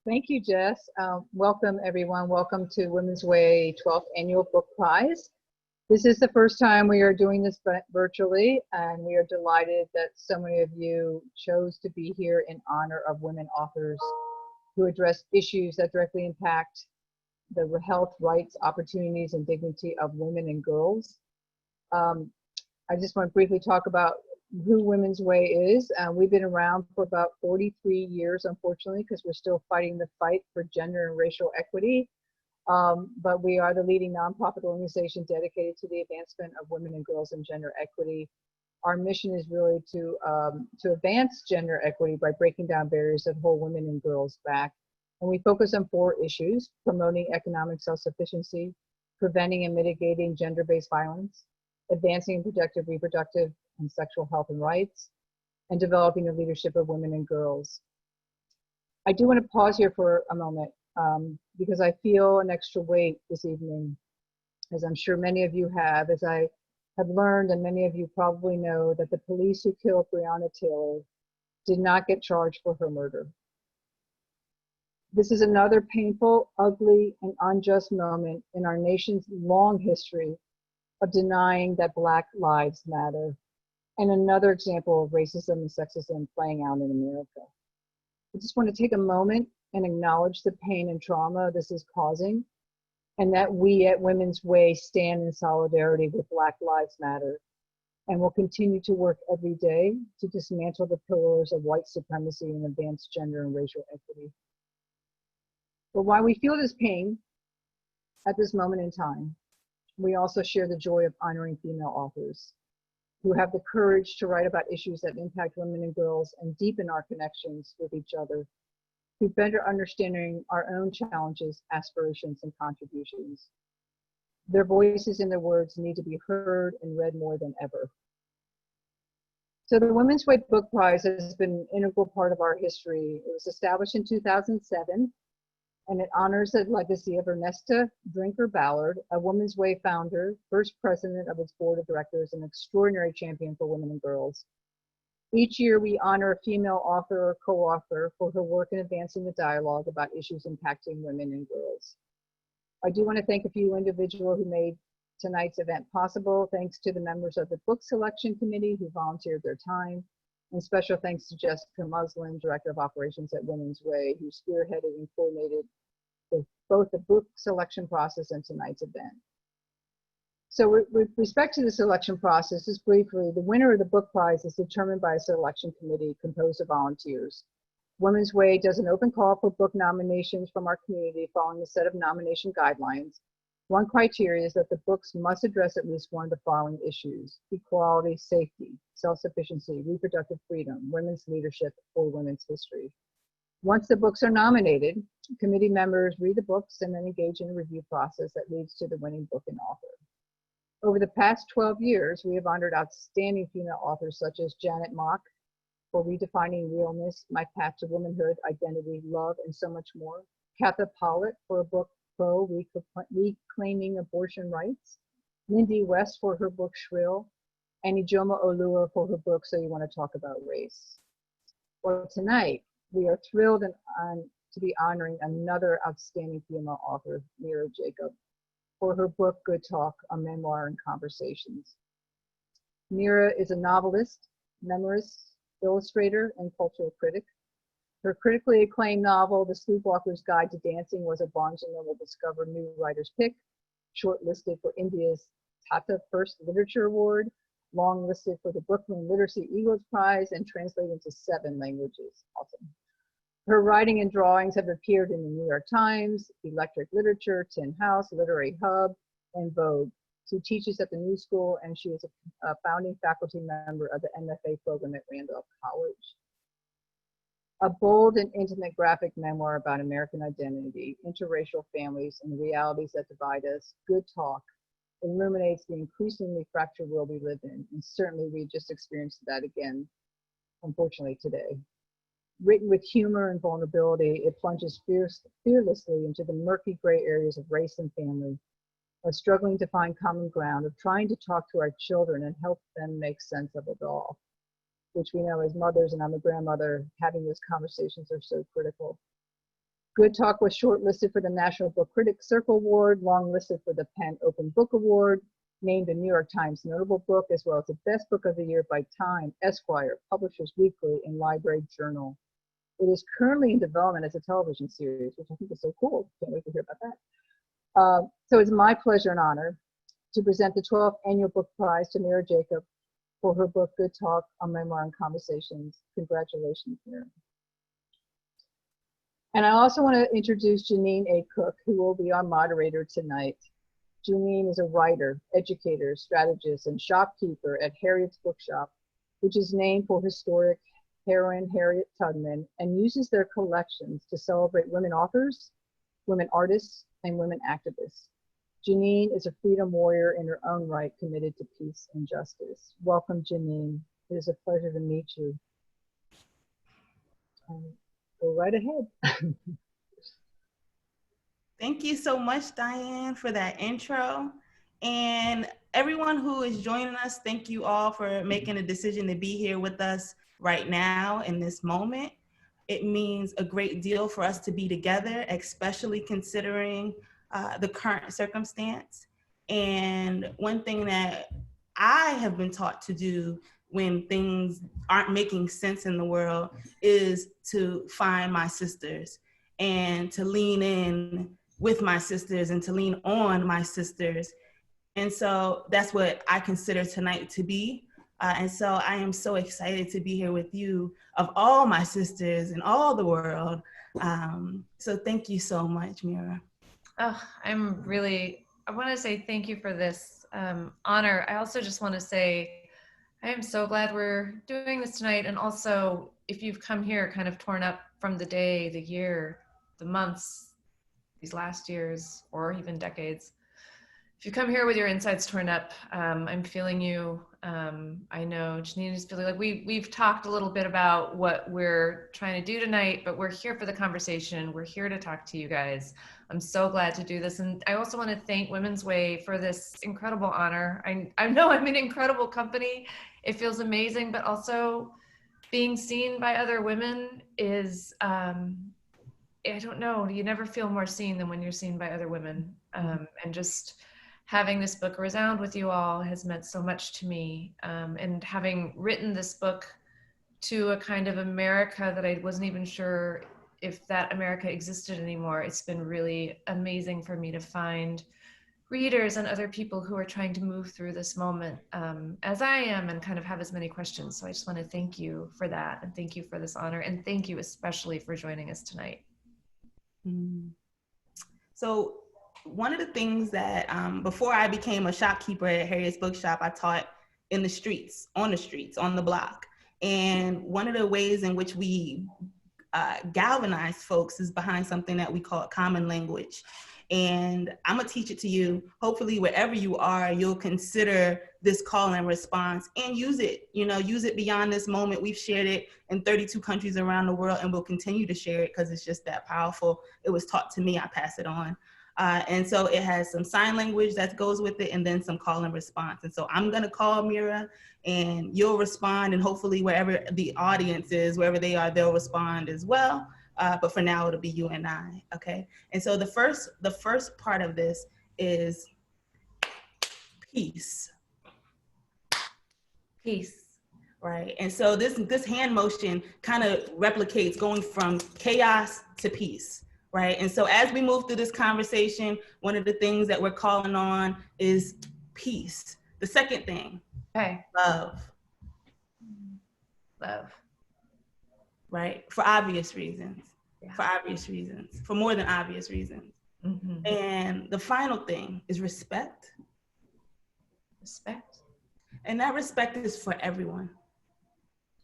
Thank you, Jess. Welcome, everyone. Welcome to Women's Way 12th Annual Book Prize. This is the first time we are doing this virtually, and we are delighted that so many of you chose to be here in honor of women authors who address issues that directly impact the health, rights, opportunities, and dignity of women and girls. I just want to briefly talk about who Women's Way is. We've been around for about 43 years, unfortunately, because we're still fighting the fight for gender and racial equity. But we are the leading nonprofit organization dedicated to the advancement of women and girls and gender equity. Our mission is really to advance gender equity by breaking down barriers that hold women and girls back. And we focus on 4 issues: promoting economic self-sufficiency, preventing and mitigating gender-based violence, advancing and protecting reproductive and sexual health and rights, and developing the leadership of women and girls. I do want to pause here for a moment because I feel an extra weight this evening, as I'm sure many of you have, as I have learned, and many of you probably know, that the police who killed Breonna Taylor did not get charged for her murder. This is another painful, ugly, and unjust moment in our nation's long history of denying that Black lives matter, and another example of racism and sexism playing out in America. I just want to take a moment and acknowledge the pain and trauma this is causing, and that we at Women's Way stand in solidarity with Black Lives Matter, and will continue to work every day to dismantle the pillars of white supremacy and advance gender and racial equity. But while we feel this pain at this moment in time, we also share the joy of honoring female authors who have the courage to write about issues that impact women and girls and deepen our connections with each other, through better understanding our own challenges, aspirations, and contributions. Their voices and their words need to be heard and read more than ever. So the Women's Way Book Prize has been an integral part of our history. It was established in 2007, and it honors the legacy of Ernesta Drinker Ballard, a Women's Way founder, first president of its board of directors, and extraordinary champion for women and girls. Each year, we honor a female author or co-author for her work in advancing the dialogue about issues impacting women and girls. I do want to thank a few individuals who made tonight's event possible. Thanks to the members of the book selection committee who volunteered their time. And special thanks to Jessica Muslin, Director of Operations at Women's Way, who spearheaded and coordinated both the book selection process and tonight's event. So with respect to the selection process, just briefly, the winner of the book prize is determined by a selection committee composed of volunteers. Women's Way does an open call for book nominations from our community following a set of nomination guidelines. One criteria is that the books must address at least one of the following issues: equality, safety, self-sufficiency, reproductive freedom, women's leadership, or women's history. Once the books are nominated, committee members read the books and then engage in a review process that leads to the winning book and author. Over the past 12 years, we have honored outstanding female authors such as Jeannine A for Redefining Realness, My Path to Womanhood, Identity, Love, and so much more. Katha Pollitt for a book, Pro, Reclaiming Abortion Rights. Lindy West for her book, Shrill. And Ijoma Olua for her book, So You Want to Talk About Race. Well, tonight, we are thrilled to be honoring another outstanding female author, Mira Jacob, for her book, Good Talk, a Memoir in Conversations. Mira is a novelist, memoirist, illustrator, and cultural critic. Her critically acclaimed novel, The Sleepwalker's Guide to Dancing, was a Barnes & Noble Discover New Writer's Pick, shortlisted for India's Tata First Literature Award, longlisted for the Brooklyn Literacy Eagles Prize, and translated into 7 languages. Awesome. Her writing and drawings have appeared in the New York Times, Electric Literature, Tin House, Literary Hub, and Vogue. She teaches at the New School, and she is a founding faculty member of the MFA program at Randolph College. A bold and intimate graphic memoir about American identity, interracial families, and the realities that divide us, Good Talk, illuminates the increasingly fractured world we live in, and certainly we just experienced that again, unfortunately, today. Written with humor and vulnerability, it plunges fearlessly into the murky gray areas of race and family, of struggling to find common ground, of trying to talk to our children and help them make sense of it all, which we know as mothers, and I'm a grandmother, having those conversations are so critical. Good Talk was shortlisted for the National Book Critics Circle Award, longlisted for the PEN Open Book Award, named a New York Times Notable Book, as well as the Best Book of the Year by Time, Esquire, Publishers Weekly, and Library Journal. It is currently in development as a television series, which I think is so cool. Can't wait to hear about that. So it's my pleasure and honor to present the 12th Annual Book Prize to Mira Jacob for her book, Good Talk, A Memoir in Conversations. Congratulations, Mira. And I also want to introduce Jeannine A. Cook, who will be our moderator tonight. Jeannine is a writer, educator, strategist, and shopkeeper at Harriet's Bookshop, which is named for historic heroine Harriet Tubman, and uses their collections to celebrate women authors, women artists, and women activists. Jeannine is a freedom warrior in her own right, committed to peace and justice. Welcome, Jeannine. It is a pleasure to meet you. Go right ahead. Thank you so much, Diane, for that intro. And everyone who is joining us, thank you all for making a decision to be here with us right now in this moment. It means a great deal for us to be together, especially considering the current circumstance. And one thing that I have been taught to do when things aren't making sense in the world is to find my sisters and to lean in with my sisters and to lean on my sisters. And so that's what I consider tonight to be. And so I am so excited to be here with you, of all my sisters in all the world. So thank you so much, Mira. Oh, I want to say thank you for this honor. I also just want to say, I am so glad we're doing this tonight. And also, if you've come here kind of torn up from the day, the year, the months, these last years, or even decades, if you come here with your insides torn up, I'm feeling you. I know Jeannine is feeling like we've talked a little bit about what we're trying to do tonight, but we're here for the conversation. We're here to talk to you guys. I'm so glad to do this. And I also want to thank Women's Way for this incredible honor. I know I'm in incredible company. It feels amazing, but also being seen by other women is, I don't know, you never feel more seen than when you're seen by other women. And just having this book resound with you all has meant so much to me. And having written this book to a kind of America that I wasn't even sure if that America existed anymore, it's been really amazing for me to find readers and other people who are trying to move through this moment as I am, and kind of have as many questions. So I just want to thank you for that, and thank you for this honor, and thank you especially for joining us tonight. So one of the things that before I became a shopkeeper at Harriet's Bookshop, I taught in the streets, on the block. And one of the ways in which we galvanize folks is behind something that we call common language. And I'm gonna teach it to you. Hopefully wherever you are, you'll consider this call and response and use it, use it beyond this moment. We've shared it in 32 countries around the world, and we'll continue to share it because it's just that powerful. It was taught to me, I pass it on. And so it has some sign language that goes with it, and then some call and response. And so I'm gonna call Mira, and you'll respond, and hopefully wherever the audience is, wherever they are, they'll respond as well. But for now, it'll be you and I, okay? And so the first part of this is peace. Peace. Right, and so this hand motion kind of replicates going from chaos to peace, right? And so as we move through this conversation, one of the things that we're calling on is peace. The second thing, love. Love. Right, for obvious reasons. For more than obvious reasons. Mm-hmm. And the final thing is respect. Respect. And that respect is for everyone.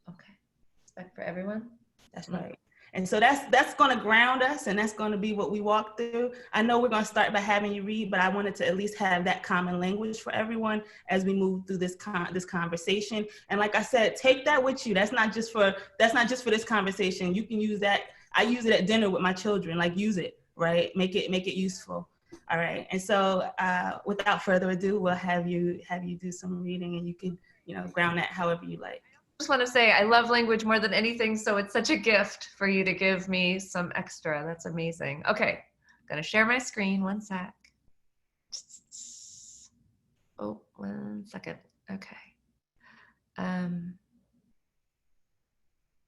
Okay. Respect for everyone. That's right. And so that's going to ground us, and that's going to be what we walk through. I know we're going to start by having you read, but I wanted to at least have that common language for everyone as we move through this conversation. And like I said, take that with you. That's not just for this conversation. You can use that. I use it at dinner with my children. Like, use it, right? Make it useful. All right. And so without further ado, we'll have you do some reading, and you can ground that however you like. just want to say I love language more than anything, so it's such a gift for you to give me some extra. That's amazing. Okay, I'm gonna share my screen. One sec. Oh, 1 second. Okay.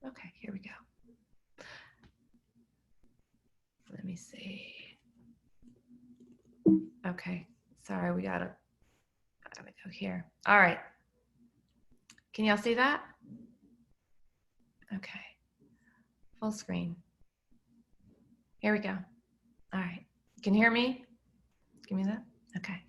Okay, here we go. Let me see. Okay, sorry, we gotta go here. All right. Can y'all see that? Okay. Full screen. Here we go. All right. Can you hear me? Give me that. Okay.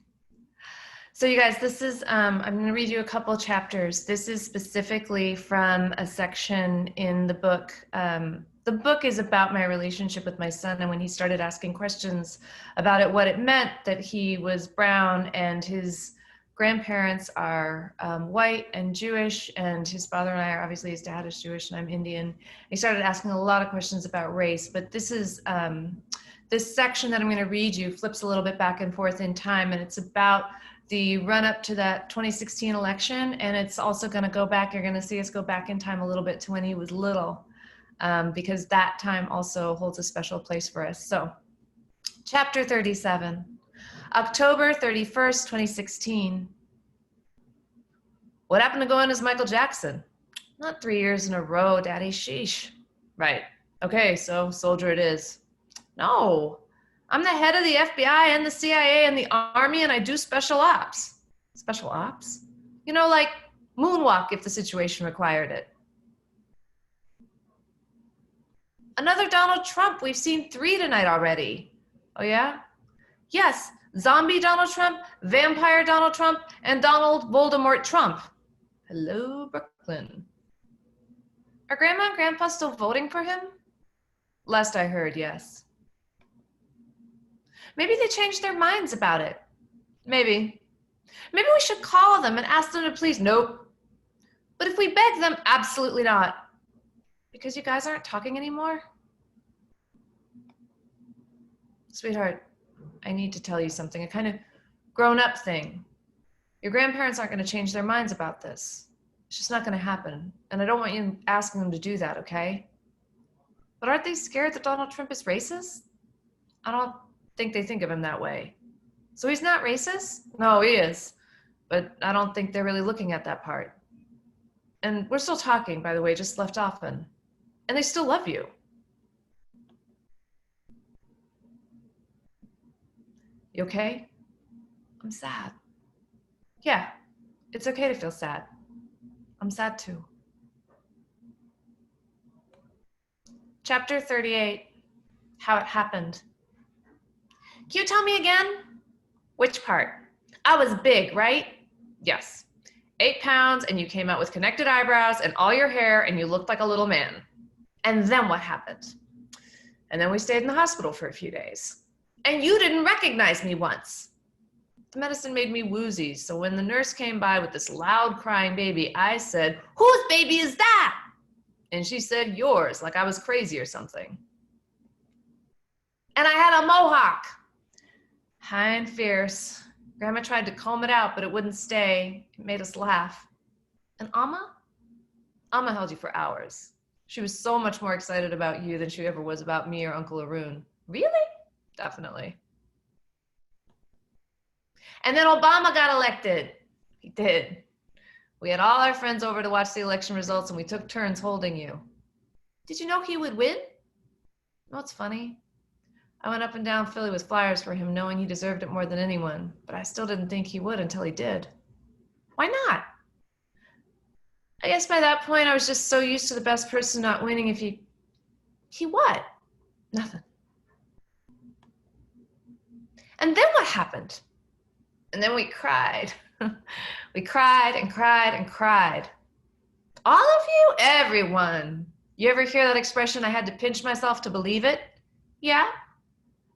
So you guys, this is, I'm going to read you a couple chapters. This is specifically from a section in the book. The book is about my relationship with my son, and when he started asking questions about it, what it meant that he was brown and his grandparents are white and Jewish, and his father and I are, obviously his dad is Jewish and I'm Indian. He started asking a lot of questions about race, but this is, this section that I'm going to read you flips a little bit back and forth in time, and it's about the run up to that 2016 election, and it's also going to go back, you're going to see us go back in time a little bit to when he was little, because that time also holds a special place for us. So, chapter 37, October 31st, 2016. What happened to going as Michael Jackson? Not 3 years in a row, Daddy, sheesh. Right, okay, so soldier it is. No, I'm the head of the FBI and the CIA and the Army, and I do special ops. Special ops? You know, like moonwalk if the situation required it. Another Donald Trump. We've seen 3 tonight already. Oh yeah? Yes, zombie Donald Trump, vampire Donald Trump, and Donald Voldemort Trump. Hello, Brooklyn. Are Grandma and Grandpa still voting for him? Last I heard, yes. Maybe they changed their minds about it. Maybe. Maybe we should call them and ask them to please. Nope. But if we beg them, absolutely not. Because you guys aren't talking anymore? Sweetheart, I need to tell you something, a kind of grown-up thing. Your grandparents aren't going to change their minds about this. It's just not going to happen. And I don't want you asking them to do that, okay? But aren't they scared that Donald Trump is racist? I don't think they think of him that way. So he's not racist? No, he is. But I don't think they're really looking at that part. And we're still talking, by the way, just left often. And they still love you. You okay? I'm sad. Yeah, it's okay to feel sad. I'm sad too. Chapter 38, how it happened. Can you tell me again? Which part? I was big, right? Yes. 8 pounds, and you came out with connected eyebrows and all your hair, and you looked like a little man. And then what happened? And then we stayed in the hospital for a few days. And you didn't recognize me once. The medicine made me woozy, so when the nurse came by with this loud crying baby, I said, "Whose baby is that?" And she said, "Yours," like I was crazy or something. And I had a mohawk. High and fierce. Grandma tried to comb it out, but it wouldn't stay. It made us laugh. And Amma? Amma held you for hours. She was so much more excited about you than she ever was about me or Uncle Arun. Really? Definitely. And then Obama got elected. He did. We had all our friends over to watch the election results, and we took turns holding you. Did you know he would win? No, it's funny. I went up and down Philly with flyers for him, knowing he deserved it more than anyone, but I still didn't think he would until he did. Why not? I guess by that point, I was just so used to the best person not winning if he what? Nothing. And then what happened? And then we cried. We cried and cried and cried. All of you? Everyone. You ever hear that expression, I had to pinch myself to believe it? Yeah.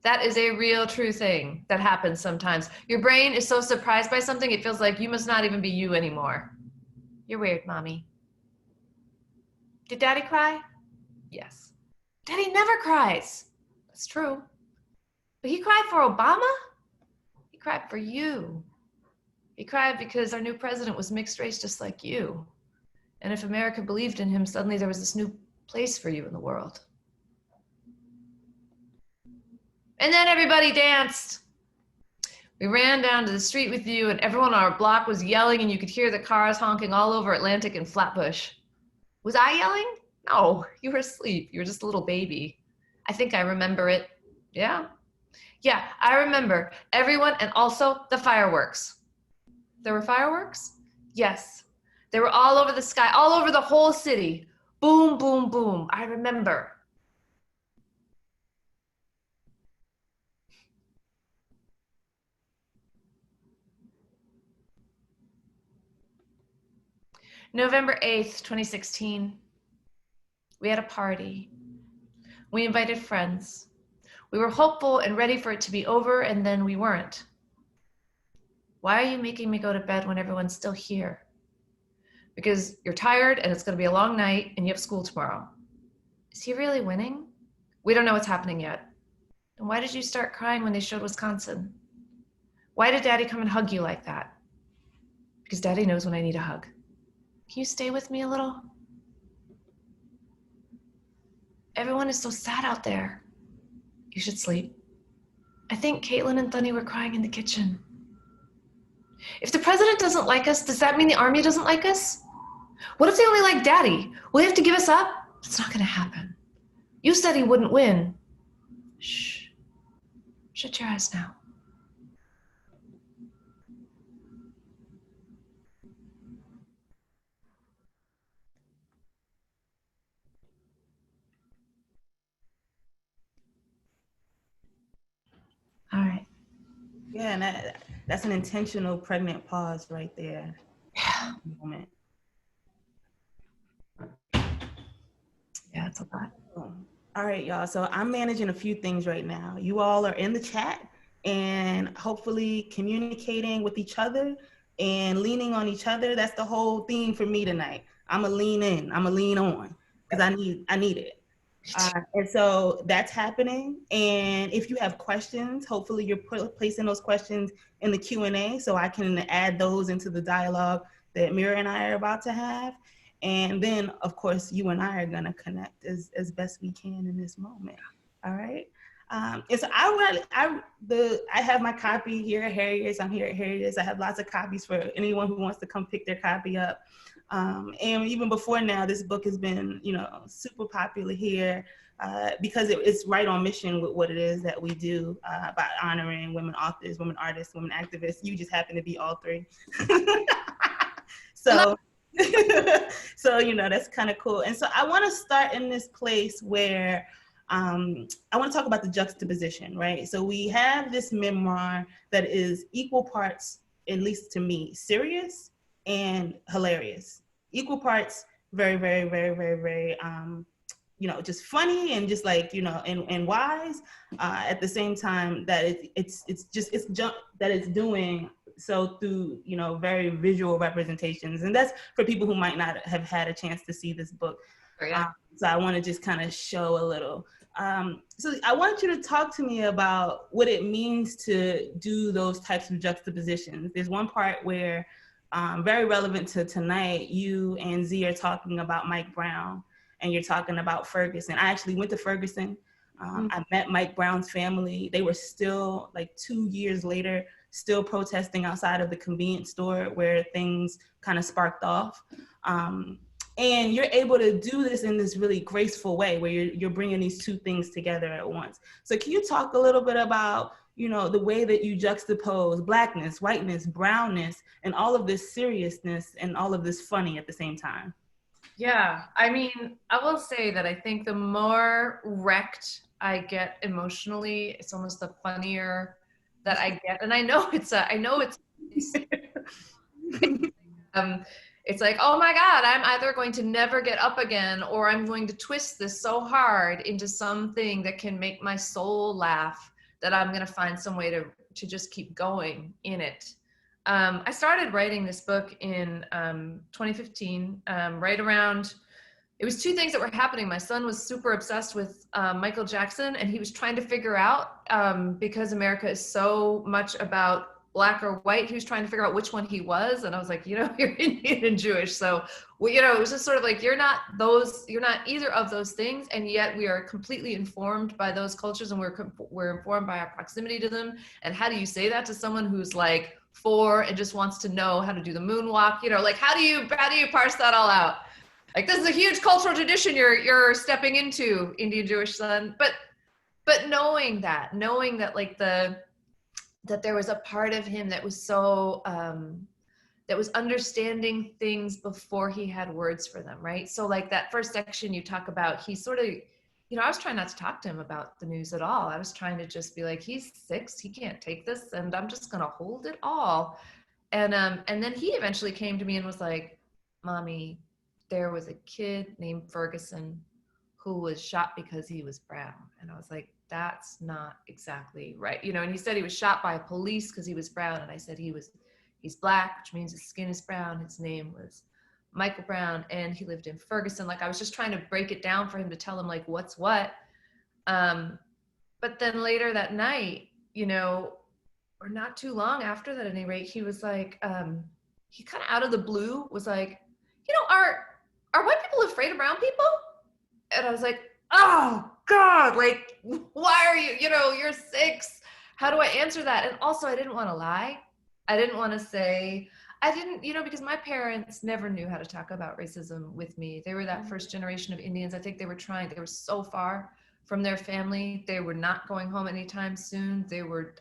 That is a real true thing that happens sometimes. Your brain is so surprised by something, it feels like you must not even be you anymore. You're weird, Mommy. Did Daddy cry? Yes. Daddy never cries. That's true. But he cried for Obama? He cried for you. He cried because our new president was mixed race just like you. And if America believed in him, suddenly there was this new place for you in the world. And then everybody danced. We ran down to the street with you, and everyone on our block was yelling, and you could hear the cars honking all over Atlantic and Flatbush. Was I yelling? No, you were asleep. You were just a little baby. I think I remember it. Yeah. Yeah, I remember everyone, and also the fireworks. There were fireworks? Yes. They were all over the sky, all over the whole city. Boom, boom, boom. I remember. November 8th, 2016. We had a party. We invited friends. We were hopeful and ready for it to be over, and then we weren't. Why are you making me go to bed when everyone's still here? Because you're tired and it's going to be a long night and you have school tomorrow. Is he really winning? We don't know what's happening yet. And why did you start crying when they showed Wisconsin? Why did Daddy come and hug you like that? Because Daddy knows when I need a hug. Can you stay with me a little? Everyone is so sad out there. You should sleep. I think Caitlin and Thunny were crying in the kitchen. If the president doesn't like us, does that mean the army doesn't like us? What if they only like Daddy? Will they have to give us up? It's not gonna happen. You said he wouldn't win. Shh. Shut your eyes now. All right. Yeah, and that's an intentional pregnant pause right there. Yeah. Moment. Yeah, it's a lot. All right, y'all. So I'm managing a few things right now. You all are in the chat and hopefully communicating with each other and leaning on each other. That's the whole theme for me tonight. I'm a lean in. I'm a lean on because I need it. And so that's happening. And if you have questions, hopefully you're placing those questions in the Q&A so I can add those into the dialogue that Mira and I are about to have. And then, of course, you and I are going to connect as best we can in this moment. All right. And so I have my copy here at Harriet's. I'm here at Harriet's. I have lots of copies for anyone who wants to come pick their copy up. And even before now, this book has been, super popular here because it's right on mission with what it is that we do by honoring women authors, women artists, women activists. You just happen to be all three. So, that's kind of cool. And so I want to start in this place where I want to talk about the juxtaposition, right? So we have this memoir that is equal parts, at least to me, serious and hilarious. Equal parts, very, very, very, very, very, just funny and just like, and wise. At the same time that that it's doing so through, very visual representations. And that's for people who might not have had a chance to see this book. Yeah. So I want to just kind of show a little. So I want you to talk to me about what it means to do those types of juxtapositions. There's one part where, very relevant to tonight, you and Z are talking about Mike Brown and you're talking about Ferguson. I actually went to Ferguson. I met Mike Brown's family. They were still, like 2 years later, still protesting outside of the convenience store where things kind of sparked off. And you're able to do this in this really graceful way where you're bringing these two things together at once. So can you talk a little bit about, the way that you juxtapose Blackness, whiteness, brownness, and all of this seriousness and all of this funny at the same time? Yeah, I mean, I will say that I think the more wrecked I get emotionally, it's almost the funnier that I get. And I know it's like, oh my God, I'm either going to never get up again, or I'm going to twist this so hard into something that can make my soul laugh that I'm going to find some way to just keep going in it. I started writing this book in 2015, right around, it was two things that were happening. My son was super obsessed with Michael Jackson, and he was trying to figure out, because America is so much about black or white. He was trying to figure out which one he was. And I was like, you're Indian and Jewish. So, well, it was just sort of like, you're not either of those things. And yet we are completely informed by those cultures, and we're informed by our proximity to them. And how do you say that to someone who's like 4 and just wants to know how to do the moonwalk? Like, how do you parse that all out? Like, this is a huge cultural tradition you're stepping into, Indian Jewish son. But knowing that like that there was a part of him that was so, that was understanding things before he had words for them, right? So like that first section you talk about, he sort of, I was trying not to talk to him about the news at all. I was trying to just be like, he's 6, he can't take this, and I'm just gonna hold it all. And then he eventually came to me and was like, Mommy, there was a kid named Ferguson who was shot because he was brown. And I was like, that's not exactly right. And he said he was shot by police because he was brown. And I said, he's black, which means his skin is brown. His name was Michael Brown, and he lived in Ferguson. Like, I was just trying to break it down for him to tell him like what's what. But then later that night, or not too long after that, at any rate, he was like, he kind of out of the blue was like, are white people afraid of brown people? And I was like, oh God, like, why are you, you're 6. How do I answer that? And also, I didn't want to lie. I didn't want to say, because my parents never knew how to talk about racism with me. They were that first generation of Indians. I think they were so far from their family. They were not going home anytime soon.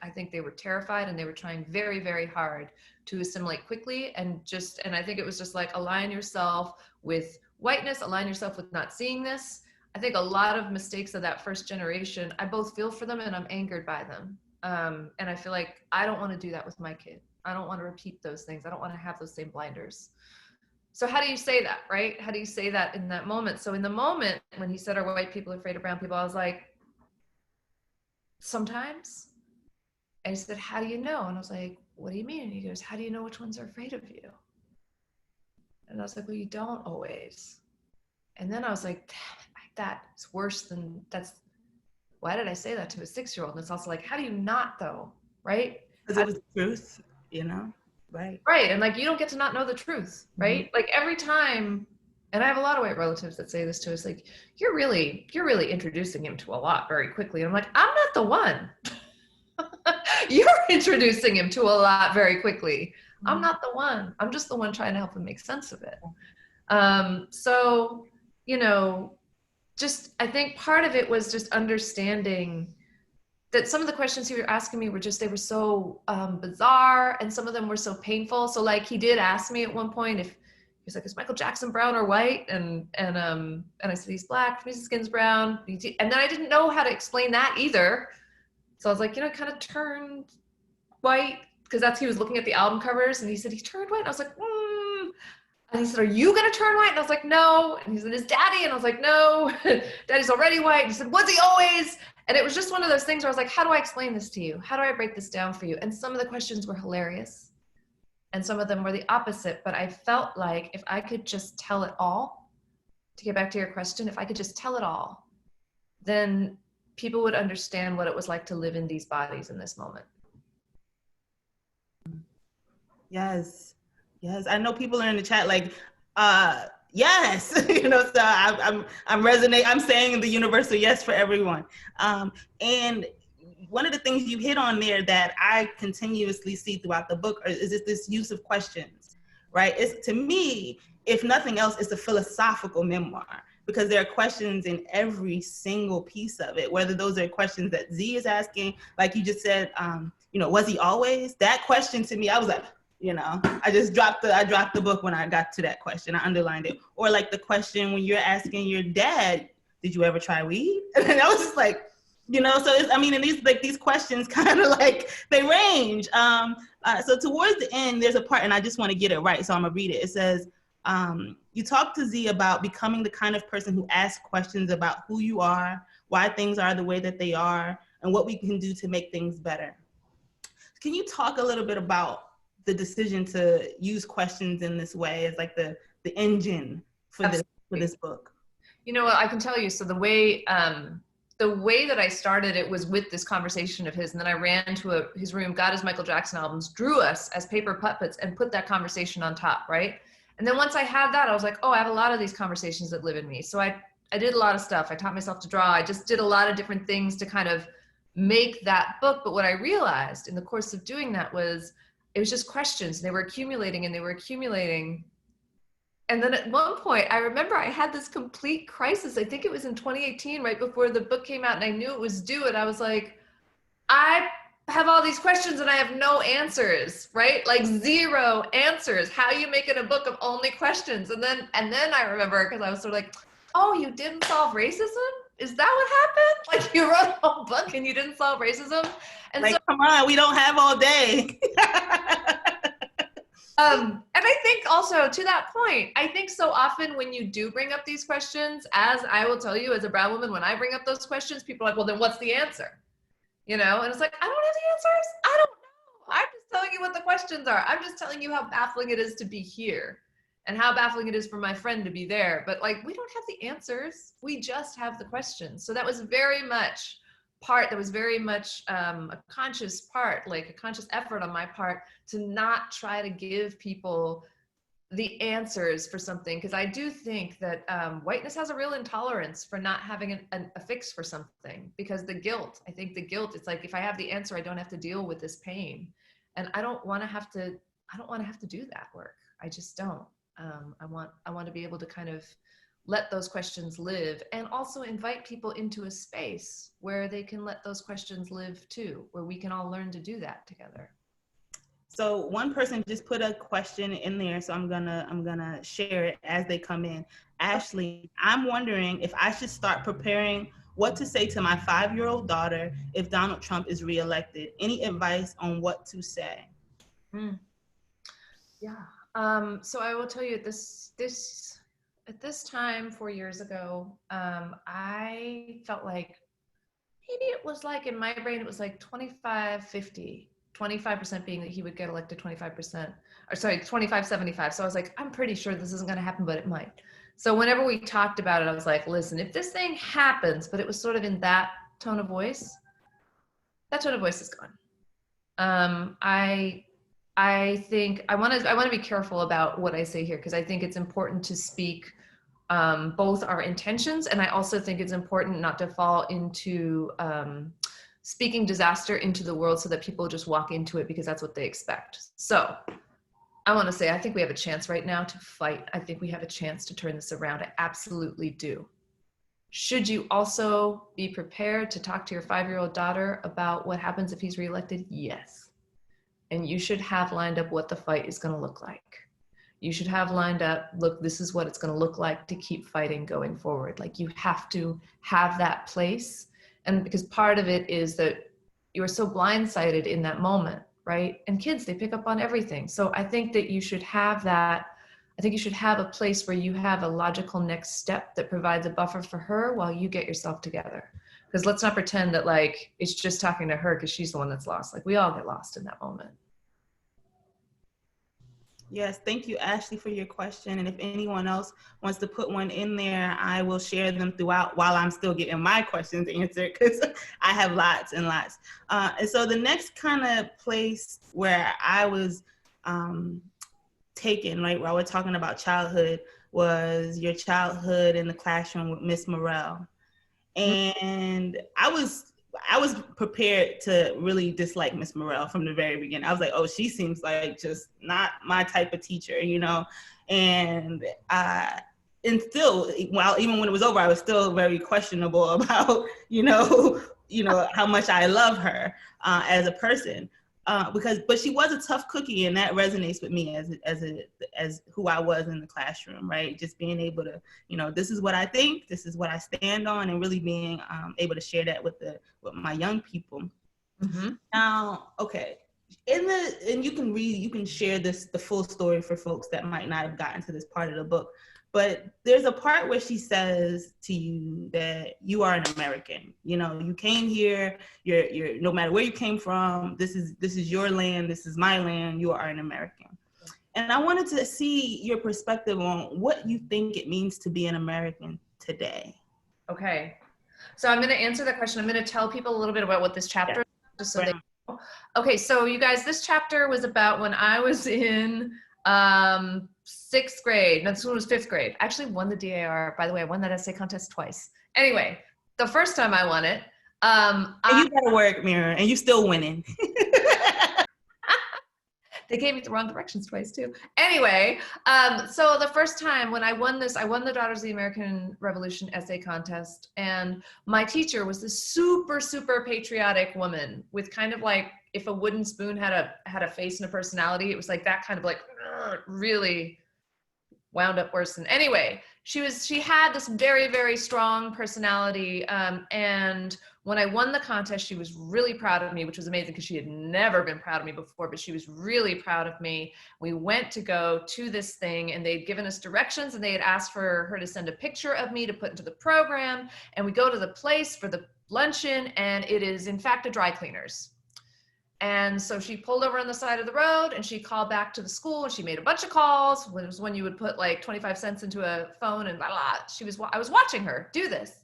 I think they were terrified, and they were trying very, very hard to assimilate quickly. And I think it was just like, align yourself with whiteness, align yourself with not seeing this. I think a lot of mistakes of that first generation, I both feel for them and I'm angered by them. And I feel like I don't want to do that with my kid. I don't want to repeat those things. I don't want to have those same blinders. So how do you say that, right? How do you say that in that moment? So in the moment when he said, are white people afraid of brown people? I was like, sometimes. And he said, how do you know? And I was like, what do you mean? And he goes, how do you know which ones are afraid of you? And I was like, well, you don't always. And then I was like, damn it, that's worse than why did I say that to a 6-year-old? And it's also like, how do you not though, right? Because it was the truth, right? Right, and like, you don't get to not know the truth, right? Mm-hmm. Like every time, and I have a lot of white relatives that say this to us, like, you're really introducing him to a lot very quickly. And I'm like, I'm not the one. You're introducing him to a lot very quickly. Mm-hmm. I'm not the one. I'm just the one trying to help him make sense of it. So, I think part of it was just understanding that some of the questions he was asking me they were so bizarre, and some of them were so painful. So like, he did ask me at one point if, he's like, is Michael Jackson brown or white? And I said, he's black, his skin's brown. And then I didn't know how to explain that either. So I was like, kind of turned white, because he was looking at the album covers, and he said, he turned white. And I was like, And he said, are you going to turn white? And I was like, no. And he said, is daddy? And I was like, no, daddy's already white. And he said, was he always? And it was just one of those things where I was like, how do I explain this to you? How do I break this down for you? And some of the questions were hilarious, and some of them were the opposite. But I felt like if I could just tell it all, to get back to your question, if I could just tell it all, then people would understand what it was like to live in these bodies in this moment. Yes. I know people are in the chat like, yes, so I'm resonating. I'm saying the universal yes for everyone. And one of the things you hit on there that I continuously see throughout the book is this use of questions, right? It's, to me, if nothing else, it's a philosophical memoir, because there are questions in every single piece of it, whether those are questions that Z is asking, like you just said, was he always? That question to me, I was like, I dropped the book when I got to that question. I underlined it. Or like the question when you're asking your dad, did you ever try weed? And I was just like, so and these questions kind of like, they range. So towards the end, there's a part, and I just want to get it right, so I'm gonna read it. It says, you talk to Z about becoming the kind of person who asks questions about who you are, why things are the way that they are, and what we can do to make things better. Can you talk a little bit about the decision to use questions in this way as like the engine for this book? I can tell you, so the way the way that I started it was with this conversation of his, and then I ran to his room, got his Michael Jackson albums, drew us as paper puppets, and put that conversation on top, right? And then once I had that, I was like, oh, I have a lot of these conversations that live in me. So I did a lot of stuff. I taught myself to draw. I just did a lot of different things to kind of make that book. But what I realized in the course of doing that was it was just questions. They were accumulating and they were accumulating. And then at one point, I remember I had this complete crisis. I think it was in 2018, right before the book came out, and I knew it was due. And I was like, I have all these questions and I have no answers, right? Like 0 answers. How are you making a book of only questions? And then I remember, because I was sort of like, oh, you didn't solve racism? Is that what happened? Like you wrote a whole book and you didn't solve racism? And like, so, come on, we don't have all day. and I think also to that point, I think so often when you do bring up these questions, as I will tell you as a brown woman, when I bring up those questions, people are like, well, then what's the answer? You know, and it's like, I don't have the answers. I don't know. I'm just telling you what the questions are. I'm just telling you how baffling it is to be here and how baffling it is for my friend to be there. But like, we don't have the answers. We just have the questions. So that was very much a conscious part, like a conscious effort on my part to not try to give people the answers for something, because I do think that whiteness has a real intolerance for not having a fix for something, because the guilt, it's like, if I have the answer, I don't have to deal with this pain. And I don't want to have to do that work. I just don't. I want to be able to kind of let those questions live, and also invite people into a space where they can let those questions live too, where we can all learn to do that together. So one person just put a question in there, so I'm gonna share it as they come in. Ashley, I'm wondering if I should start preparing what to say to my 5-year-old daughter if Donald Trump is reelected. Any advice on what to say? Yeah. So I will tell you at this time 4 years ago, I felt like maybe it was like, in my brain, it was like 25-50. 25% being that he would get elected, 25%, or sorry, 25-75. So I was like, I'm pretty sure this isn't going to happen, but it might. So whenever we talked about it, I was like, listen, if this thing happens, but it was sort of in that tone of voice, that tone of voice is gone. I think I want to be careful about what I say here, because I think it's important to speak both our intentions, and I also think it's important not to fall into speaking disaster into the world so that people just walk into it because that's what they expect. So I want to say, I think we have a chance right now to fight. I think we have a chance to turn this around. I absolutely do. Should you also be prepared to talk to your 5-year-old daughter about what happens if he's reelected? Yes. And you should have lined up what the fight is going to look like. You should have lined up, look, this is what it's going to look like to keep fighting going forward. Like, you have to have that place. And because part of it is that you are so blindsided in that moment, right? And kids, they pick up on everything. So I think that you should have that. I think you should have a place where you have a logical next step that provides a buffer for her while you get yourself together. Because let's not pretend that like it's just talking to her because she's the one that's lost. Like, we all get lost in that moment. Yes, thank you, Ashley, for your question. And if anyone else wants to put one in there, I will share them throughout while I'm still getting my questions answered, because I have lots and lots. And so the next kind of place where I was taken, right, while we're talking about childhood, was your childhood in the classroom with Miss Morrell. And I was prepared to really dislike Miss Morrell from the very beginning. I was like, oh, she seems like just not my type of teacher, you know? And still, even when it was over, I was still very questionable about, you know, how much I love her as a person. But she was a tough cookie, and that resonates with me as who I was in the classroom, right? Just being able to, this is what I think, this is what I stand on, and really being able to share that with my young people. Mm-hmm. Now, okay, and you can share the full story for folks that might not have gotten to this part of the book. But there's a part where she says to you that you are an American. You came here. You're no matter where you came from. This is your land. This is my land. You are an American. And I wanted to see your perspective on what you think it means to be an American today. Okay. So I'm going to answer that question. I'm going to tell people a little bit about what this chapter is, just so they know. Okay, so you guys, this chapter was about when I was in 6th grade. No, this one was 5th grade. I actually won the DAR. By the way, I won that essay contest twice. Anyway, the first time I won it. And you gotta work, Mira, and you still winning. They gave me the wrong directions twice too. Anyway, so the first time when I won this, I won the Daughters of the American Revolution essay contest. And my teacher was this super, super patriotic woman with kind of like, if a wooden spoon had a face and a personality, it was like that kind of like really wound up worse than, anyway, she had this very, very strong personality. And when I won the contest, she was really proud of me, which was amazing because she had never been proud of me before, but she was really proud of me. We went to go to this thing and they'd given us directions and they had asked for her to send a picture of me to put into the program. And we go to the place for the luncheon and it is in fact a dry cleaner's. And so she pulled over on the side of the road and she called back to the school and she made a bunch of calls. It was when you would put like 25 cents into a phone and blah, blah. I was watching her do this,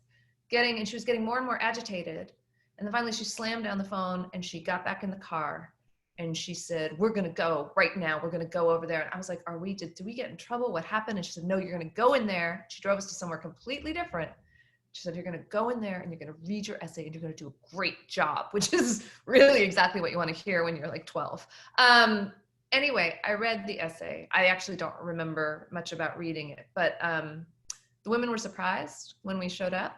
and she was getting more and more agitated. And then finally she slammed down the phone and she got back in the car and she said, "We're going to go right now. We're going to go over there." And I was like, did we get in trouble? What happened? And she said, "No, you're going to go in there." She drove us to somewhere completely different. She said, "You're going to go in there and you're going to read your essay and you're going to do a great job," which is really exactly what you want to hear when you're like 12. Anyway, I read the essay. I actually don't remember much about reading it, but the women were surprised when we showed up.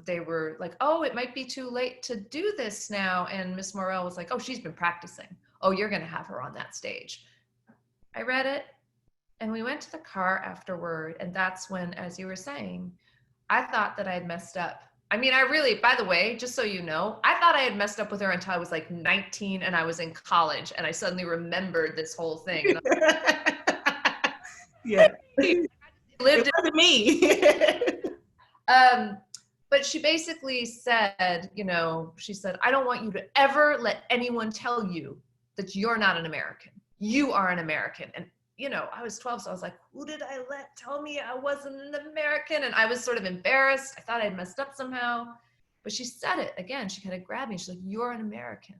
They were like, "Oh, it might be too late to do this now." And Miss Morell was like, "Oh, she's been practicing. Oh, you're going to have her on that stage." I read it and we went to the car afterward. And that's when, as you were saying, I thought that I had messed up. I mean, by the way, just so you know, I thought I had messed up with her until I was like 19 and I was in college and I suddenly remembered this whole thing. Yeah. Lived it wasn't me. But she basically said, she said, "I don't want you to ever let anyone tell you that you're not an American. You are an American." And I was 12, so I was like, who did I let tell me I wasn't an American? And I was sort of embarrassed. I thought I'd messed up somehow. But she said it again. She kind of grabbed me. She's like, "You're an American."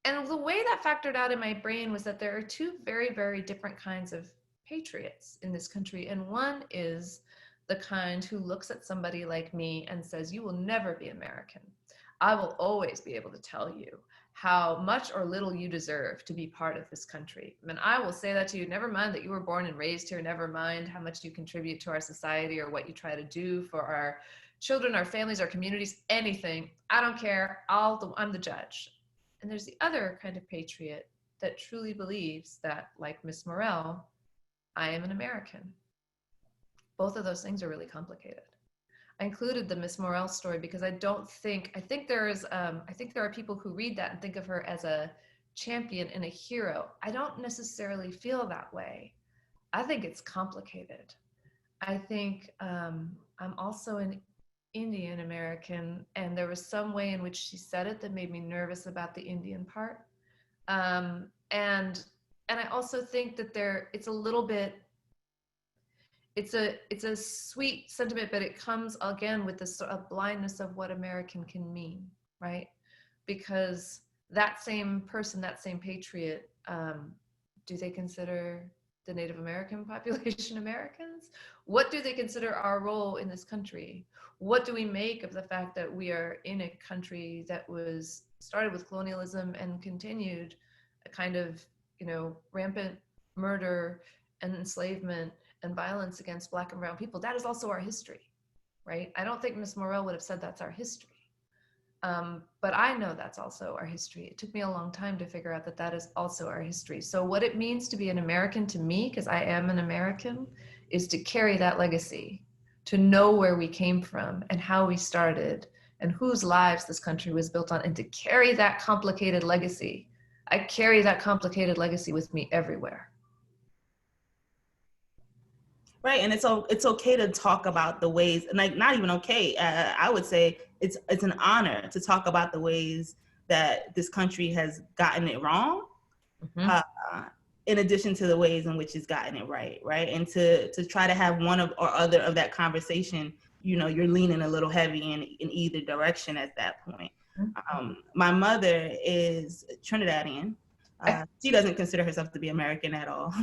And the way that factored out in my brain was that there are two very, very different kinds of patriots in this country. And one is the kind who looks at somebody like me and says, "You will never be American. I will always be able to tell you how much or little you deserve to be part of this country. And I will say that to you, never mind that you were born and raised here, never mind how much you contribute to our society or what you try to do for our children, our families, our communities, anything. I don't care. I'm the judge." And there's the other kind of patriot that truly believes that, like Miss Morell, I am an American. Both of those things are really complicated. I included the Miss Morell story because I think there are people who read that and think of her as a champion and a hero. I don't necessarily feel that way. I think it's complicated. I think I'm also an Indian American, and there was some way in which she said it that made me nervous about the Indian part. And I also think that it's a little bit, it's a sweet sentiment, but it comes again with this sort of blindness of what American can mean, right? Because that same person, that same patriot, do they consider the Native American population Americans? What do they consider our role in this country? What do we make of the fact that we are in a country that was started with colonialism and continued a kind of, rampant murder and enslavement and violence against Black and brown people? That is also our history, right? I don't think Miss Morell would have said that's our history. But I know that's also our history. It took me a long time to figure out that that is also our history. So what it means to be an American to me, because I am an American, is to carry that legacy, to know where we came from and how we started and whose lives this country was built on, and to carry that complicated legacy. I carry that complicated legacy with me everywhere. Right, and it's okay to talk about the ways, like not even okay. I would say it's an honor to talk about the ways that this country has gotten it wrong, in addition to the ways in which it's gotten it right, and to try to have one or other of that conversation you're leaning a little heavy in either direction at that point. My mother is Trinidadian. She doesn't consider herself to be American at all.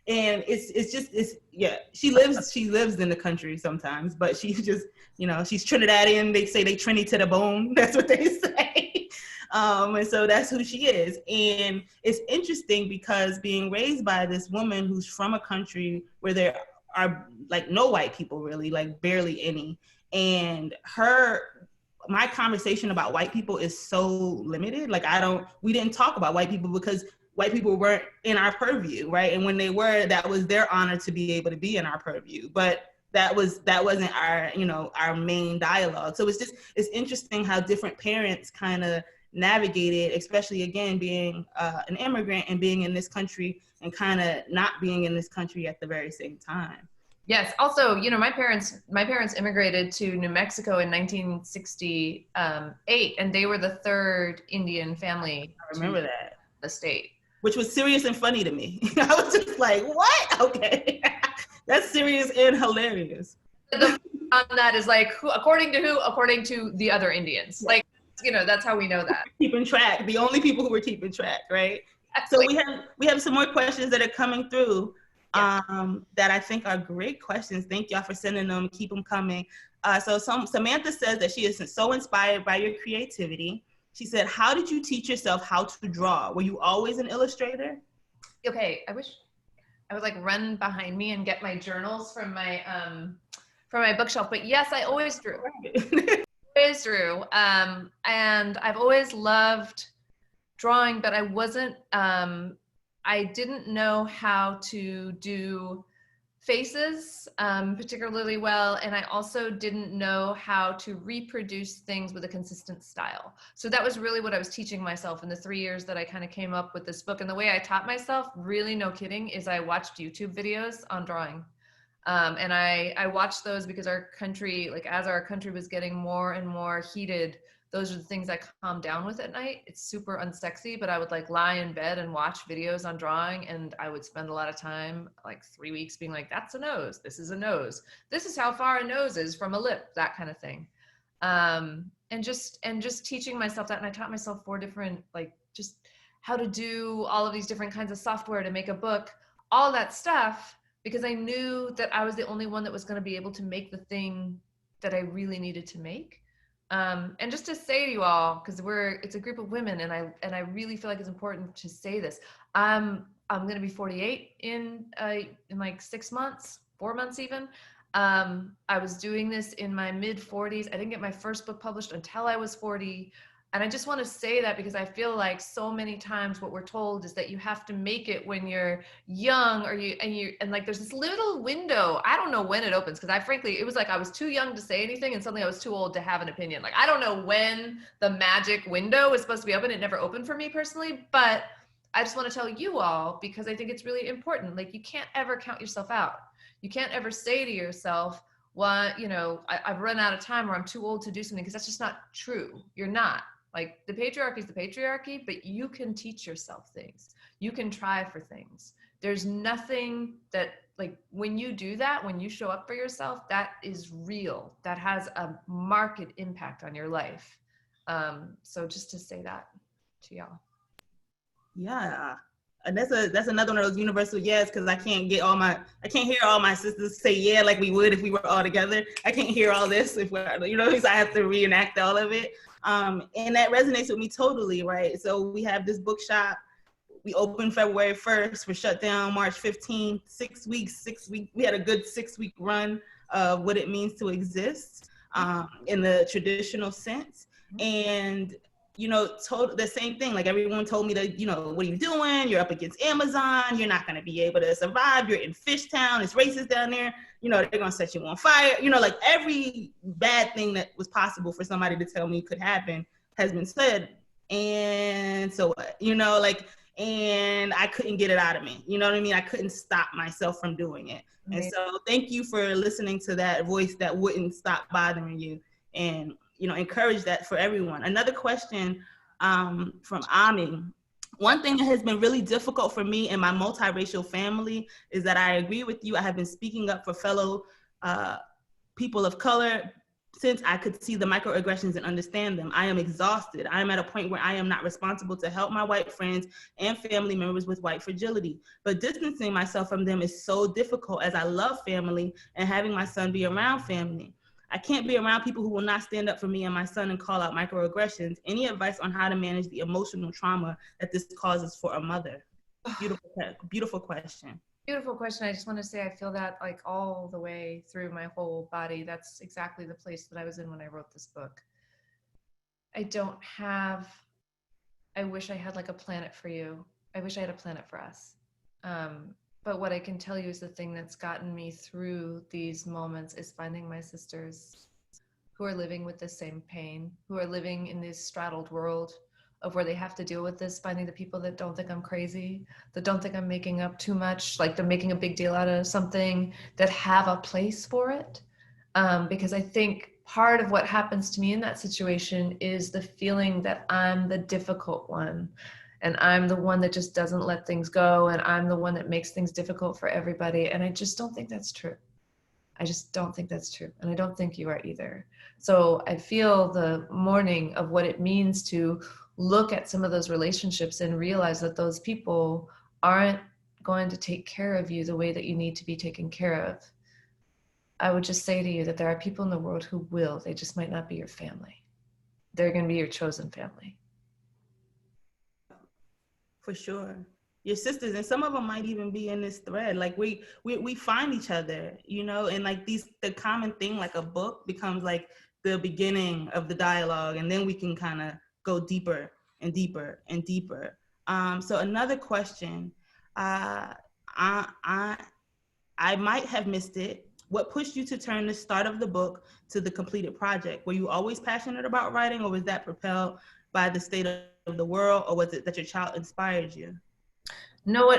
And she lives in the country sometimes, but she's just, she's Trinidadian. They say they Trini to the bone. That's what they say. And so that's who she is. And it's interesting because being raised by this woman who's from a country where there are like no white people really, like barely any. And my conversation about white people is so limited. Like we didn't talk about white people because white people weren't in our purview, right? And when they were, that was their honor to be able to be in our purview. But that wasn't our main dialogue. So it's interesting how different parents kind of navigated, especially again, being an immigrant and being in this country and kind of not being in this country at the very same time. Yes. Also, my parents immigrated to New Mexico in 1968, and they were the third Indian family. I remember that. The state. Which was serious and funny to me. I was just like, what? Okay. That's serious and hilarious. That is like, according to who? According to the other Indians. Yeah. Like, that's how we know that. Keeping track. The only people who were keeping track, right? So we have some more questions that are coming through. That I think are great questions. Thank y'all for sending them. Keep them coming. So Samantha says that she is so inspired by your creativity. She said, how did you teach yourself how to draw? Were you always an illustrator? Okay, I wish I would like run behind me and get my journals from my bookshelf. But yes, I always drew. Always drew. And I've always loved drawing, but I wasn't I didn't know how to do faces particularly well, and I also didn't know how to reproduce things with a consistent style. So that was really what I was teaching myself in the 3 years that I kind of came up with this book. And the way I taught myself, really no kidding, is I watched YouTube videos on drawing. And I watched those because our country, like as our country was getting more and more heated, those are the things I calm down with at night. It's super unsexy, but I would like lie in bed and watch videos on drawing, and I would spend a lot of time, like 3 weeks, being like, that's a nose, this is a nose, this is how far a nose is from a lip, that kind of thing. And just teaching myself that. And I taught myself 4 different, like just how to do all of these different kinds of software to make a book, all that stuff, because I knew that I was the only one that was going to be able to make the thing that I really needed to make. And just to say to you all, because it's a group of women, and I really feel like it's important to say this. I'm going to be 48 in like 6 months, 4 months even. I was doing this in my mid 40s. I didn't get my first book published until I was 40. And I just want to say that because I feel like so many times what we're told is that you have to make it when you're young, and like there's this little window. I don't know when it opens, because frankly, it was like I was too young to say anything, and suddenly I was too old to have an opinion. Like I don't know when the magic window is supposed to be open. It never opened for me personally, but I just want to tell you all, because I think it's really important. Like you can't ever count yourself out. You can't ever say to yourself, well, I've run out of time, or I'm too old to do something, because that's just not true. You're not. Like the patriarchy is the patriarchy, but you can teach yourself things. You can try for things. There's nothing that, like, when you do that, when you show up for yourself, that is real. That has a marked impact on your life. So just to say that to y'all. Yeah. And that's another one of those universal yes, because I can't hear all my sisters say yeah like we would if we were all together. I can't hear all this if we're, so I have to reenact all of it. And that resonates with me totally, right? So we have this bookshop. We opened February 1st. We're shut down March 15th. 6 weeks. We had a good 6-week run of what it means to exist in the traditional sense. And the same thing, like everyone told me that, what are you doing? You're up against Amazon. You're not going to be able to survive. You're in Fishtown. It's racist down there. They're going to set you on fire. Like every bad thing that was possible for somebody to tell me could happen has been said. And so what? And I couldn't get it out of me. You know what I mean? I couldn't stop myself from doing it. And so thank you for listening to that voice that wouldn't stop bothering you, and encourage that for everyone. Another question from Ami. One thing that has been really difficult for me and my multiracial family is that I agree with you. I have been speaking up for fellow people of color, since I could see the microaggressions and understand them. I am exhausted. I am at a point where I am not responsible to help my white friends and family members with white fragility. But distancing myself from them is so difficult, as I love family and having my son be around family. I can't be around people who will not stand up for me and my son and call out microaggressions. Any advice on how to manage the emotional trauma that this causes for a mother? Beautiful question. Beautiful question. I just want to say I feel that like all the way through my whole body. That's exactly the place that I was in when I wrote this book. I wish I had like a planet for you. I wish I had a planet for us. But what I can tell you is the thing that's gotten me through these moments is finding my sisters who are living with the same pain, who are living in this straddled world of where they have to deal with this, finding the people that don't think I'm crazy, that don't think I'm making up too much, like they're making a big deal out of something, that have a place for it. Because I think part of what happens to me in that situation is the feeling that I'm the difficult one, and I'm the one that just doesn't let things go, and I'm the one that makes things difficult for everybody. And I just don't think that's true. I just don't think that's true. And I don't think you are either. So I feel the mourning of what it means to look at some of those relationships and realize that those people aren't going to take care of you the way that you need to be taken care of. I would just say to you that there are people in the world who will. They just might not be your family. They're going to be your chosen family. For sure. Your sisters, and some of them might even be in this thread. Like we find each other, you know, and like the common thing, like a book becomes like the beginning of the dialogue, and then we can kind of go deeper and deeper and deeper. So another question, I might have missed it. What pushed you to turn the start of the book to the completed project? Were you always passionate about writing, or was that propelled by the state of the world, or was it that your child inspired you? No,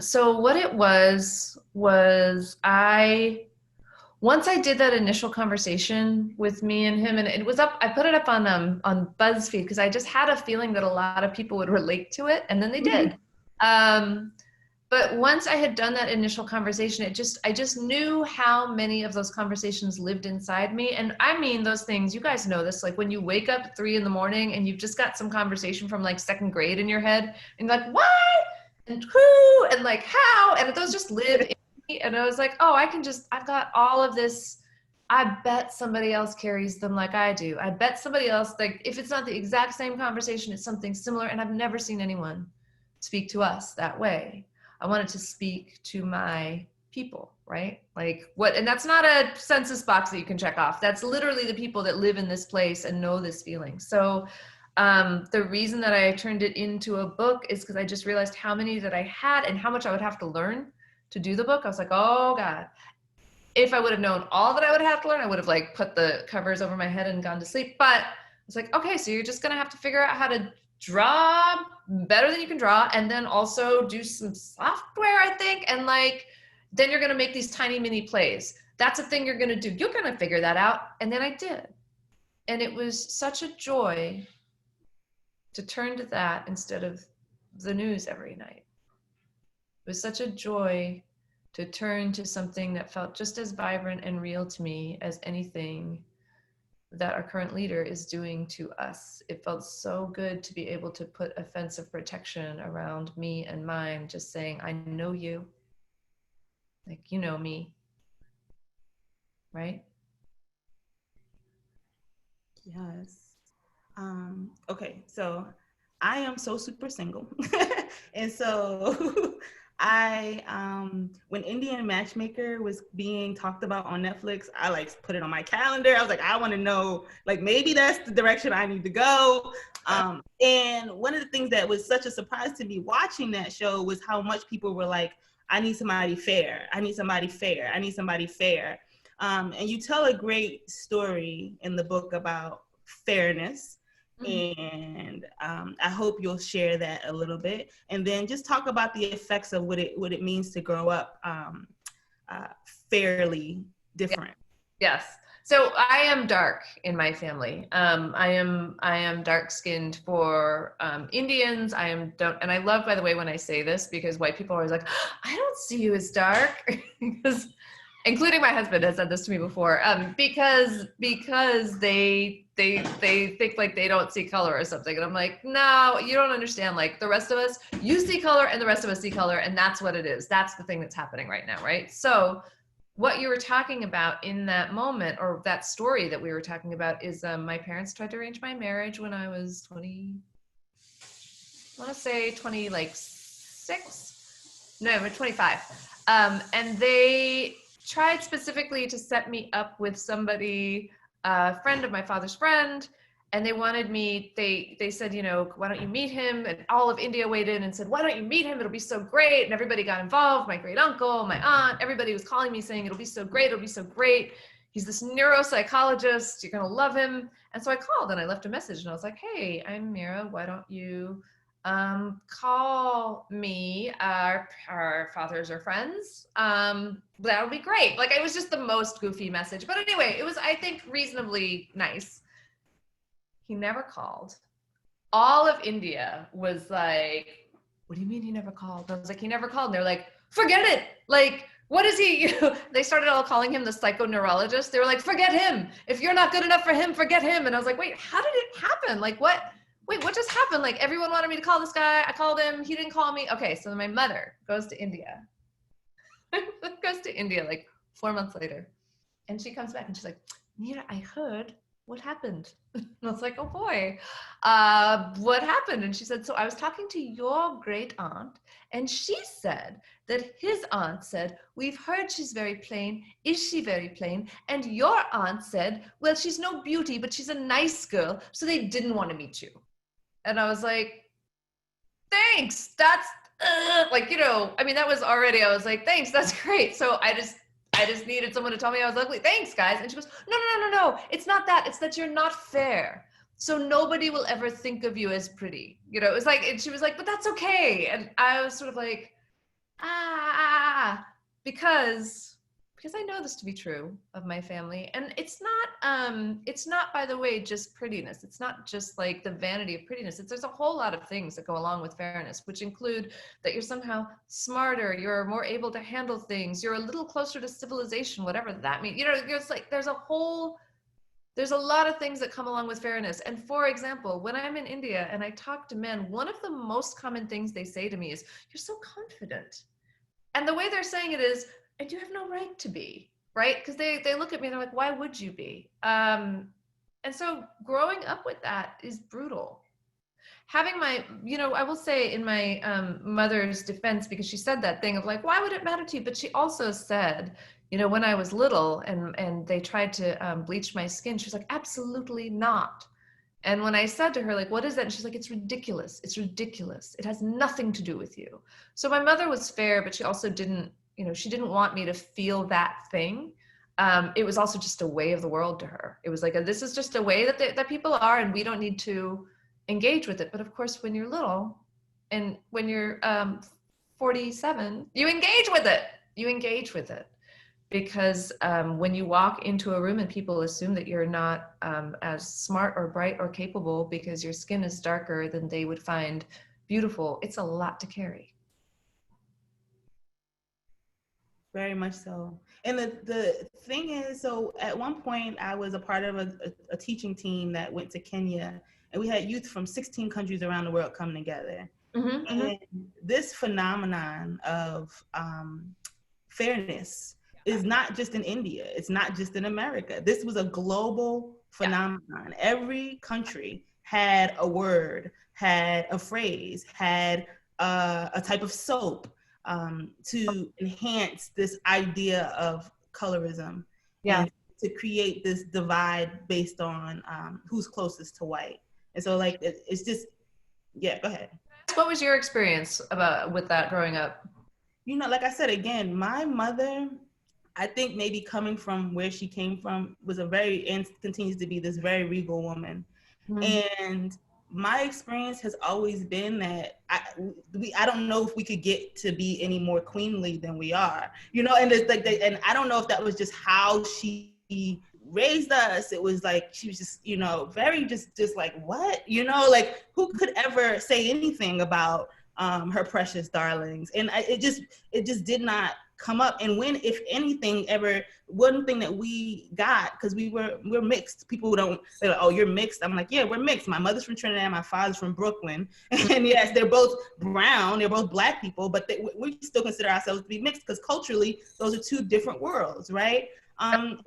so what it was once I did that initial conversation with me and him, and it was up, I put it up on BuzzFeed because I just had a feeling that a lot of people would relate to it, and then they did. But once I had done that initial conversation, I just knew how many of those conversations lived inside me. And I mean those things, you guys know this, like when you wake up at 3 a.m. and you've just got some conversation from like 2nd grade in your head, and you're like, what? And who? And like how? And those just live in me. And I was like, oh, I've got all of this. I bet somebody else carries them like I do. I bet somebody else, like if it's not the exact same conversation, it's something similar. And I've never seen anyone speak to us that way. I wanted to speak to my people, right? Like what, and that's not a census box that you can check off. That's literally the people that live in this place and know this feeling. So the reason that I turned it into a book is because I just realized how many that I had and how much I would have to learn to do the book. I was like, oh God, if I would have known all that I would have to learn, I would have like put the covers over my head and gone to sleep. But I was like, okay, so you're just gonna have to figure out how to draw better than you can draw, and then also do some software, I think, and like then you're gonna make these tiny mini plays. That's a thing you're gonna do. You're gonna figure that out. And then I did. And it was such a joy to turn to that instead of the news every night. It was such a joy to turn to something that felt just as vibrant and real to me as anything that our current leader is doing to us. It felt so good to be able to put a fence of protection around me and mine, just saying, I know you, like you know me, right? Yes. Okay, so I am so super single. And so when Indian Matchmaker was being talked about on Netflix, I like put it on my calendar. I was like, I want to know, like maybe that's the direction I need to go. And one of the things that was such a surprise to me watching that show was how much people were like, I need somebody fair. I need somebody fair. I need somebody fair. And you tell a great story in the book about fairness. And I hope you'll share that a little bit, and then just talk about the effects of what it means to grow up fairly different. Yes. So I am dark in my family. I am dark skinned for Indians. And I love, by the way, when I say this, because white people are always like, I don't see you as dark, because including my husband has said this to me before, because they think like they don't see color or something. And I'm like, no, you don't understand. Like the rest of us, you see color and the rest of us see color. And that's what it is. That's the thing that's happening right now, right? So what you were talking about in that moment, or that story that we were talking about, is my parents tried to arrange my marriage when I was 20, I want to say 26, no, 25. And they tried specifically to set me up with somebody, a friend of my father's friend, and they wanted me, they said, you know, why don't you meet him? And all of India weighed in and said, why don't you meet him? It'll be so great. And everybody got involved, my great uncle, my aunt, everybody was calling me saying, it'll be so great, it'll be so great. He's this neuropsychologist, you're gonna love him. And so I called and I left a message and I was like, hey, I'm Mira, why don't you call me, our fathers or friends. That would be great. Like, it was just the most goofy message. But anyway, it was, I think, reasonably nice. He never called. All of India was like, what do you mean he never called? I was like, he never called. And they're like, forget it. Like, what is he? They started all calling him the psychoneurologist. They were like, forget him. If you're not good enough for him, forget him. And I was like, wait, how did it happen? Like, what just happened? Like, everyone wanted me to call this guy. I called him. He didn't call me. Okay, so then my mother goes to India. Goes to India like 4 months later. And she comes back and she's like, Mira, I heard. What happened? And I was like, oh boy, what happened? And she said, so I was talking to your great aunt, and she said that his aunt said, we've heard she's very plain. Is she very plain? And your aunt said, well, she's no beauty, but she's a nice girl. So they didn't want to meet you. And I was like, thanks. That's like, you know, I mean, that was already, I was like, thanks. That's great. So I just needed someone to tell me I was ugly. Thanks, guys. And she goes, no. It's not that. It's that you're not fair. So nobody will ever think of you as pretty. You know, it was like, and she was like, but that's okay. And I was sort of like, because I know this to be true of my family. And it's not, by the way, just prettiness. It's not just like the vanity of prettiness. There's a whole lot of things that go along with fairness, which include that you're somehow smarter, you're more able to handle things, you're a little closer to civilization, whatever that means. You know, it's like, there's a lot of things that come along with fairness. And for example, when I'm in India and I talk to men, one of the most common things they say to me is, you're so confident. And the way they're saying it is, and you have no right to be, right? Because they look at me and they're like, why would you be? And so growing up with that is brutal. Having my, you know, I will say in my mother's defense, because she said that thing of like, why would it matter to you? But she also said, you know, when I was little and they tried to bleach my skin, she was like, absolutely not. And when I said to her, like, what is that? And she's like, it's ridiculous. It's ridiculous. It has nothing to do with you. So my mother was fair, but she also didn't, you know, she didn't want me to feel that thing. It was also just a way of the world to her. It was like, this is just a way that people are, and we don't need to engage with it. But of course, when you're little and when you're 47, you engage with it. You engage with it. Because when you walk into a room and people assume that you're not as smart or bright or capable because your skin is darker than they would find beautiful, it's a lot to carry. Very much so. And the thing is, so at one point I was a part of a teaching team that went to Kenya, and we had youth from 16 countries around the world come together. Mm-hmm, and this phenomenon of fairness is not just in India. It's not just in America. This was a global phenomenon. Yeah. Every country had a word, had a phrase, had a type of soap, to enhance this idea of colorism, and to create this divide based on who's closest to white. And so, like, it's just, go ahead. What was your experience with that growing up? You know, like I said, again, my mother, I think maybe coming from where she came from, was and continues to be this very regal woman. Mm-hmm. And my experience has always been that I don't know if we could get to be any more queenly than we are, you know. And it's like, and I don't know if that was just how she raised us. It was like she was just, you know, very just like, what, you know, like, who could ever say anything about her precious darlings? And it just did not come up. And when, if anything, ever, one thing that we got, because we're mixed. People they're like, oh, you're mixed. I'm like, yeah, we're mixed. My mother's from Trinidad, my father's from Brooklyn. And yes, they're both brown, they're both Black people, but we still consider ourselves to be mixed because culturally, those are two different worlds, right?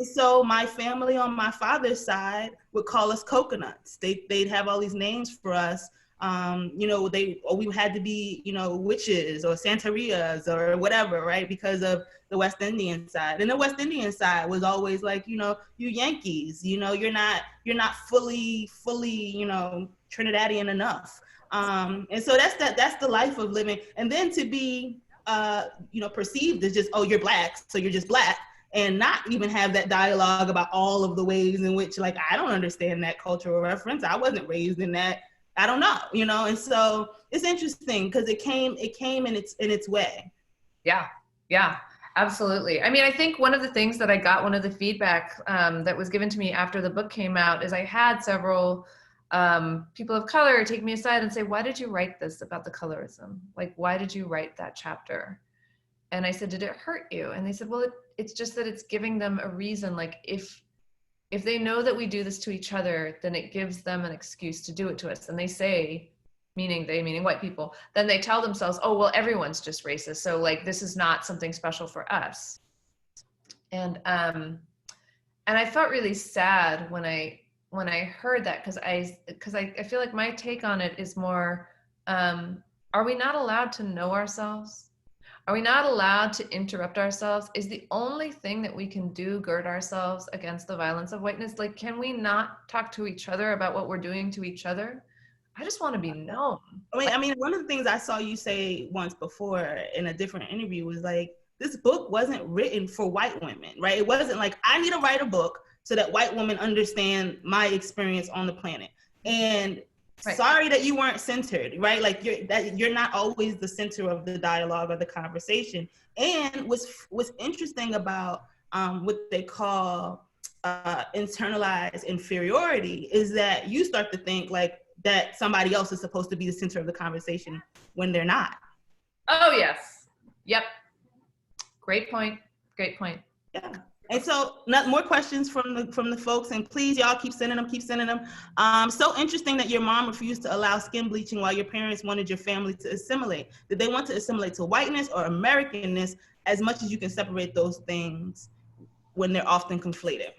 So my family on my father's side would call us coconuts. They'd have all these names for us. We had to be, witches or Santerias or whatever, right? Because of the West Indian side. And the West Indian side was always like, you Yankees, you're not fully, Trinidadian enough. And so that's the life of living. And then to be, perceived as just, oh, you're Black, so you're just Black, and not even have that dialogue about all of the ways in which, like, I don't understand that cultural reference. I wasn't raised in that. I don't know, and so it's interesting because it came in its way. Yeah, absolutely. I mean, I think one of the things that I got, one of the feedback that was given to me after the book came out is I had several people of color take me aside and say, why did you write this about the colorism? Like, why did you write that chapter? And I said, did it hurt you? And they said, well, it's just that it's giving them a reason. Like, if they know that we do this to each other, then it gives them an excuse to do it to us. And they say, meaning white people, then they tell themselves, oh, well, everyone's just racist. So like, this is not something special for us. And I felt really sad when I heard that, because I feel like my take on it is more, are we not allowed to know ourselves? Are we not allowed to interrupt ourselves? Is the only thing that we can do gird ourselves against the violence of whiteness? Like, can we not talk to each other about what we're doing to each other? I just want to be known. I mean, one of the things I saw you say once before in a different interview was like, this book wasn't written for white women, right? It wasn't like, I need to write a book so that white women understand my experience on the planet. And right. Sorry that you weren't centered, right? Like you're not always the center of the dialogue or the conversation. And what's interesting about what they call internalized inferiority is that you start to think like that somebody else is supposed to be the center of the conversation when they're not. Oh yes, yep. Great point. Yeah. And so more questions from the folks, and please y'all keep sending them. So interesting that your mom refused to allow skin bleaching while your parents wanted your family to assimilate. Did they want to assimilate to whiteness or Americanness, as much as you can separate those things when they're often conflated?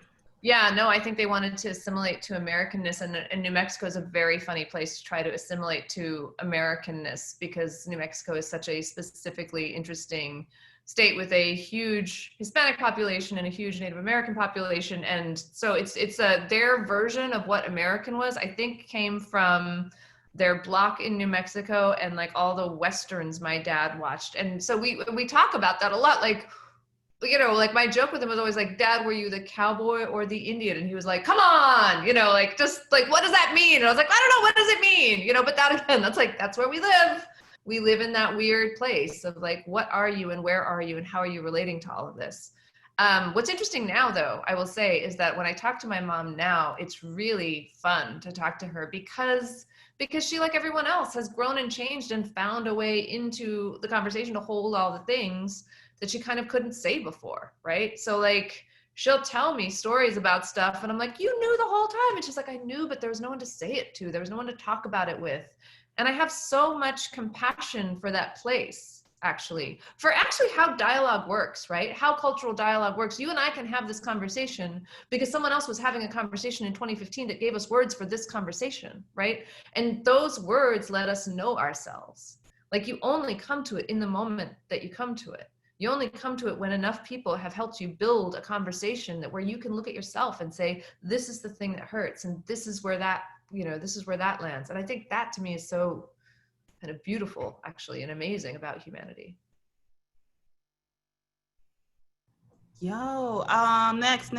Yeah, no, I think they wanted to assimilate to Americanness, and New Mexico is a very funny place to try to assimilate to Americanness, because New Mexico is such a specifically interesting state with a huge Hispanic population and a huge Native American population. And so it's their version of what American was, I think, came from their block in New Mexico and like all the Westerns my dad watched. And so we talk about that a lot. Like, like my joke with him was always like, Dad, were you the cowboy or the Indian? And he was like, come on, like, just like, what does that mean? And I was like, I don't know, what does it mean? But that again, that's where we live. We live in that weird place of like, what are you and where are you and how are you relating to all of this? What's interesting now, though, I will say, is that when I talk to my mom now, it's really fun to talk to her because she, like everyone else, has grown and changed and found a way into the conversation to hold all the things that she kind of couldn't say before, right? So like, she'll tell me stories about stuff and I'm like, you knew the whole time. And she's like, I knew, but there was no one to say it to. There was no one to talk about it with. And I have so much compassion for that place, for how dialogue works, right? How cultural dialogue works. You and I can have this conversation because someone else was having a conversation in 2015 that gave us words for this conversation, right? And those words let us know ourselves. Like, you only come to it in the moment that you come to it. You only come to it when enough people have helped you build a conversation where you can look at yourself and say, this is the thing that hurts, and this is where that lands. And I think that to me is so kind of beautiful, actually, and amazing about humanity. Yo, next,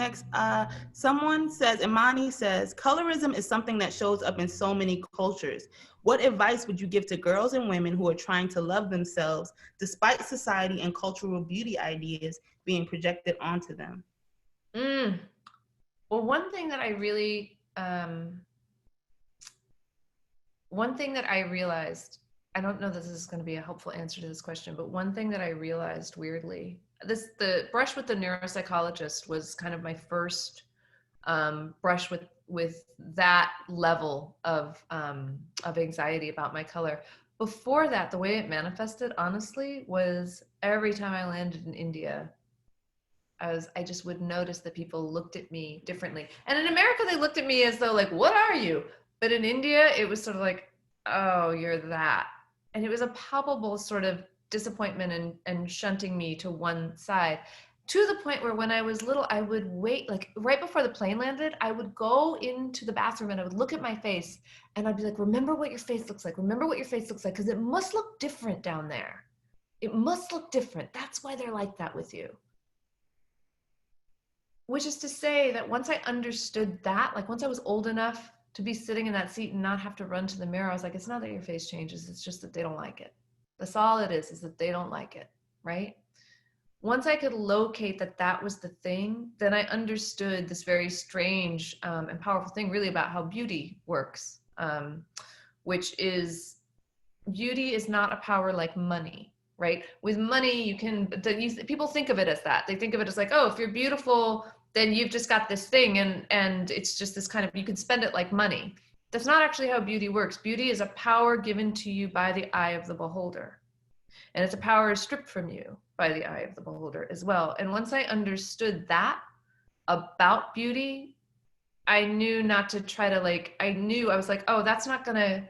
someone says, Imani says, colorism is something that shows up in so many cultures. What advice would you give to girls and women who are trying to love themselves despite society and cultural beauty ideas being projected onto them? Well, one thing that I realized I don't know that this is going to be a helpful answer to this question, but one thing that I realized weirdly, the brush with the neuropsychologist was kind of my first brush with that level of anxiety about my color. Before that, the way it manifested, honestly, was every time I landed in India, I just would notice that people looked at me differently. And in America, they looked at me as though like, what are you? But in India, it was sort of like, oh, you're that. And it was a palpable sort of disappointment and shunting me to one side, to the point where when I was little, I would wait, like right before the plane landed, I would go into the bathroom and I would look at my face and I'd be like, remember what your face looks like. Remember what your face looks like, because it must look different down there. It must look different. That's why they're like that with you. Which is to say that once I understood that, like once I was old enough to be sitting in that seat and not have to run to the mirror, I was like, it's not that your face changes, it's just that they don't like it. That's all it is that they don't like it, right? Once I could locate that that was the thing, then I understood this very strange and powerful thing really about how beauty works, which is beauty is not a power like money, right? With money, you can, people think of it as that. They think of it as like, oh, if you're beautiful, then you've just got this thing and it's just this kind of, you can spend it like money. That's not actually how beauty works. Beauty is a power given to you by the eye of the beholder. And it's a power stripped from you by the eye of the beholder as well. And once I understood that about beauty, I knew not to try to like, I was like, oh, that's not gonna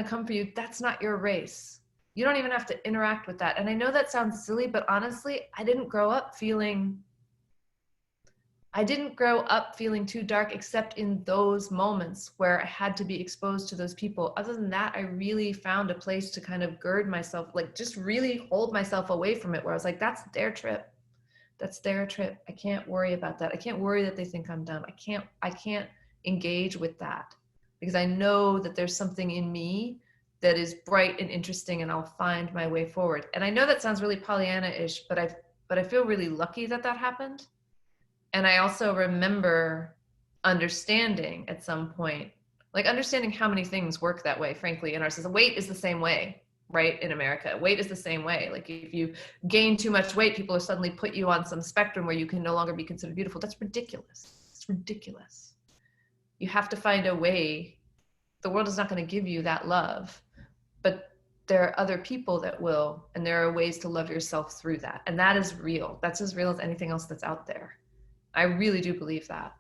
come for you. That's not your race. You don't even have to interact with that. And I know that sounds silly, but honestly, I didn't grow up feeling too dark, except in those moments where I had to be exposed to those people. Other than that, I really found a place to kind of gird myself, like just really hold myself away from it, where I was like, that's their trip. That's their trip. I can't worry about that. I can't worry that they think I'm dumb. I can't engage with that, because I know that there's something in me that is bright and interesting, and I'll find my way forward. And I know that sounds really Pollyanna-ish, but I feel really lucky that that happened. And I also remember understanding at some point, like understanding how many things work that way, frankly, in our system. Weight is the same way, right? In America, weight is the same way. Like if you gain too much weight, people are suddenly put you on some spectrum where you can no longer be considered beautiful. That's ridiculous. It's ridiculous. You have to find a way. The world is not going to give you that love, but there are other people that will, and there are ways to love yourself through that. And that is real. That's as real as anything else that's out there. I really do believe that.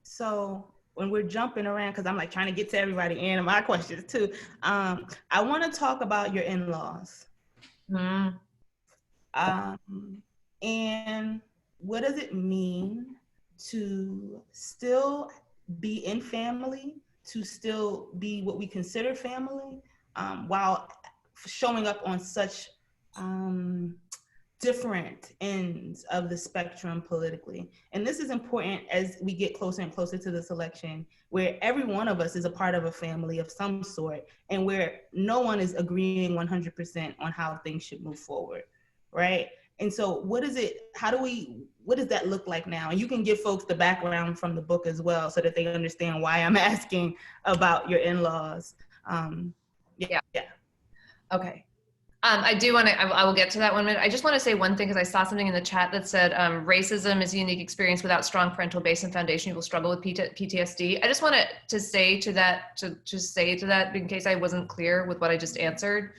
So when we're jumping around, because I'm like trying to get to everybody and my questions too, I want to talk about your in-laws. And what does it mean to still be in family, to still be what we consider family, while showing up on such different ends of the spectrum politically. And this is important as we get closer and closer to this election, where every one of us is a part of a family of some sort, and where no one is agreeing 100% on how things should move forward, right? And so what does that look like now? And you can give folks the background from the book as well, so that they understand why I'm asking about your in-laws. Yeah. Okay. I do want to, I will get to that 1 minute. I just want to say one thing, because I saw something in the chat that said racism is a unique experience. Without strong parental base and foundation, you will struggle with PTSD. I just wanted to say to that, in case I wasn't clear with what I just answered,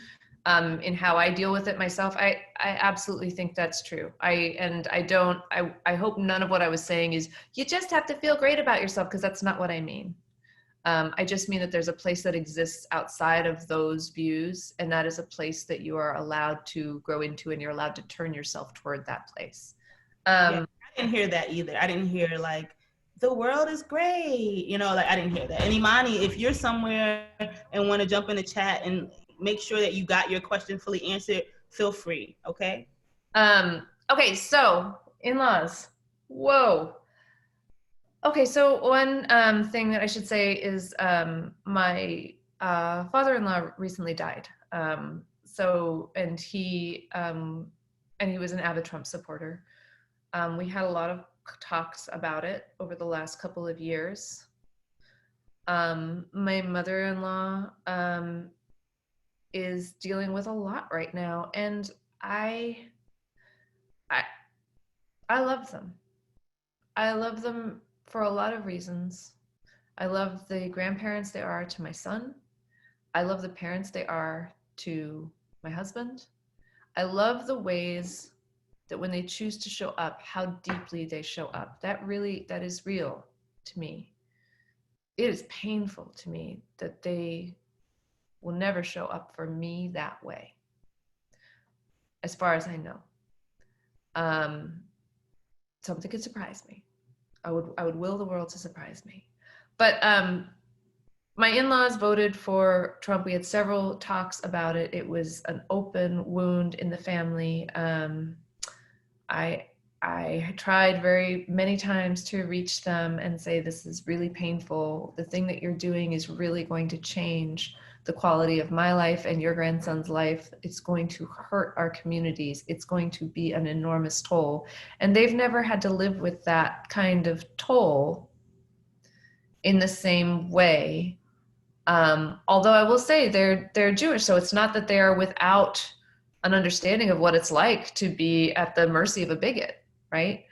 in how I deal with it myself. I absolutely think that's true. I hope none of what I was saying is, you just have to feel great about yourself, because that's not what I mean. I just mean that there's a place that exists outside of those views, and that is a place that you are allowed to grow into, and you're allowed to turn yourself toward that place. Yeah, I didn't hear that either. I didn't hear like, the world is great. Like I didn't hear that. And Imani, if you're somewhere and want to jump in the chat and make sure that you got your question fully answered, feel free, okay? Okay, so in-laws. Whoa. Okay, so one thing that I should say is my father-in-law recently died. And he was an avid Trump supporter. We had a lot of talks about it over the last couple of years. My mother-in-law is dealing with a lot right now, and I love them. I love them for a lot of reasons. I love the grandparents they are to my son. I love the parents they are to my husband. I love the ways that when they choose to show up, how deeply they show up. That is real to me. It is painful to me that they will never show up for me that way, as far as I know. Something could surprise me. I would will the world to surprise me. But my in-laws voted for Trump. We had several talks about it. It was an open wound in the family. I tried very many times to reach them and say, this is really painful. The thing that you're doing is really going to change the quality of my life and your grandson's life. It's going to hurt our communities. It's going to be an enormous toll. And they've never had to live with that kind of toll in the same way. Although I will say they're Jewish, so it's not that they are without an understanding of what it's like to be at the mercy of a bigot, right?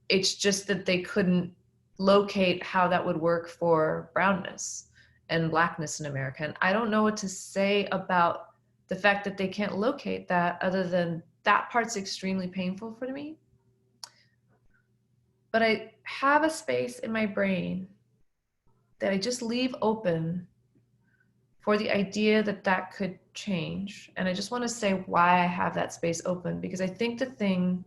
It's just that they couldn't locate how that would work for brownness and blackness in America. And I don't know what to say about the fact that they can't locate that, other than that part's extremely painful for me. But I have a space in my brain that I just leave open for the idea that that could change. And I just want to say why I have that space open, because I think the thing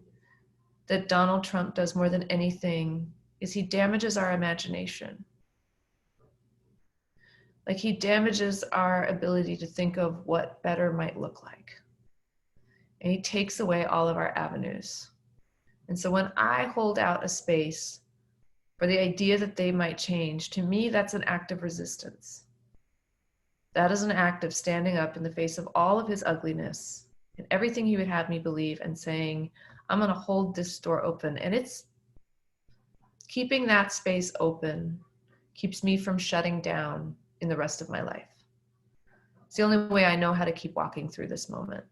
that Donald Trump does more than anything is he damages our imagination. Like, he damages our ability to think of what better might look like. And he takes away all of our avenues. And so when I hold out a space for the idea that they might change, to me, that's an act of resistance. That is an act of standing up in the face of all of his ugliness and everything he would have me believe, and saying, I'm going to hold this door open. And it's keeping that space open keeps me from shutting down in the rest of my life. It's the only way I know how to keep walking through this moment.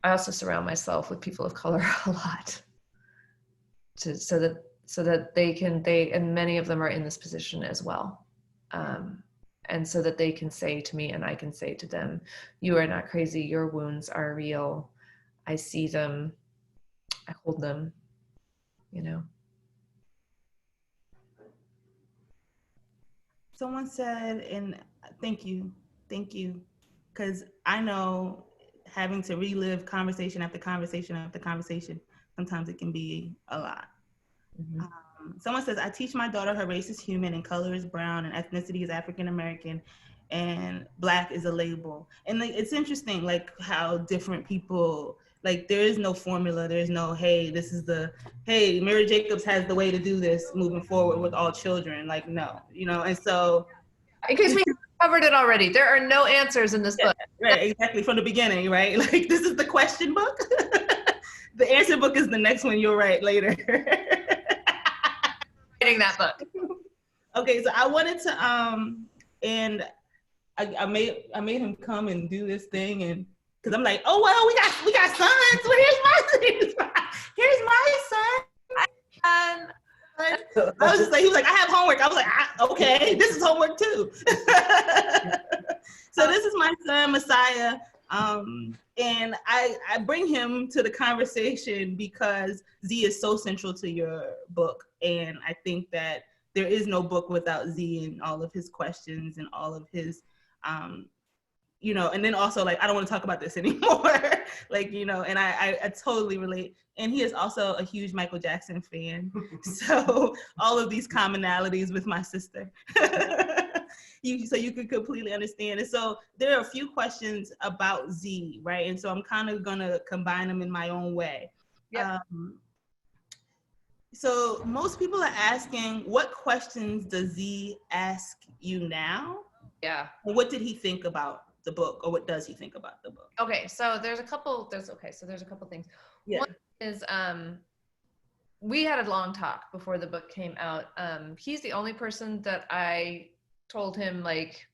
I also surround myself with people of color a lot, so that they and many of them are in this position as well. And so that they can say to me, and I can say to them, you are not crazy, your wounds are real. I see them, I hold them, you know. Someone said, and thank you, because I know having to relive conversation after conversation after conversation, sometimes it can be a lot. Mm-hmm. Someone says, I teach my daughter her race is human and color is brown and ethnicity is African American and black is a label. And like, it's interesting, like how different people, like there is no formula. There's no, hey, Mira Jacobs has the way to do this moving forward with all children. Like, no, and so. In case we covered it already, there are no answers in this book. Right, exactly, from the beginning, right? Like, this is the question book. The answer book is the next one you'll write later. Writing that book. Okay, so I wanted to and I made him come and do this thing, and because I'm like, oh well, we got sons. Well, here's my son. I was just like, he was like, I have homework. I was like, okay, this is homework too. So this is my son, Messiah. And I bring him to the conversation because Z is so central to your book. And I think that there is no book without Z and all of his questions and all of his, and then also like, I don't want to talk about this anymore. Like, and I totally relate. And he is also a huge Michael Jackson fan. So all of these commonalities with my sister. So you can completely understand. And so there are a few questions about Z, right? And so I'm kind of gonna combine them in my own way. Yep. So most people are asking, what questions does Z ask you now? Yeah. And what did he think about the book, or what does he think about the book? Okay, so there's a couple things. Yeah. One is we had a long talk before the book came out. He's the only person that I told him, like,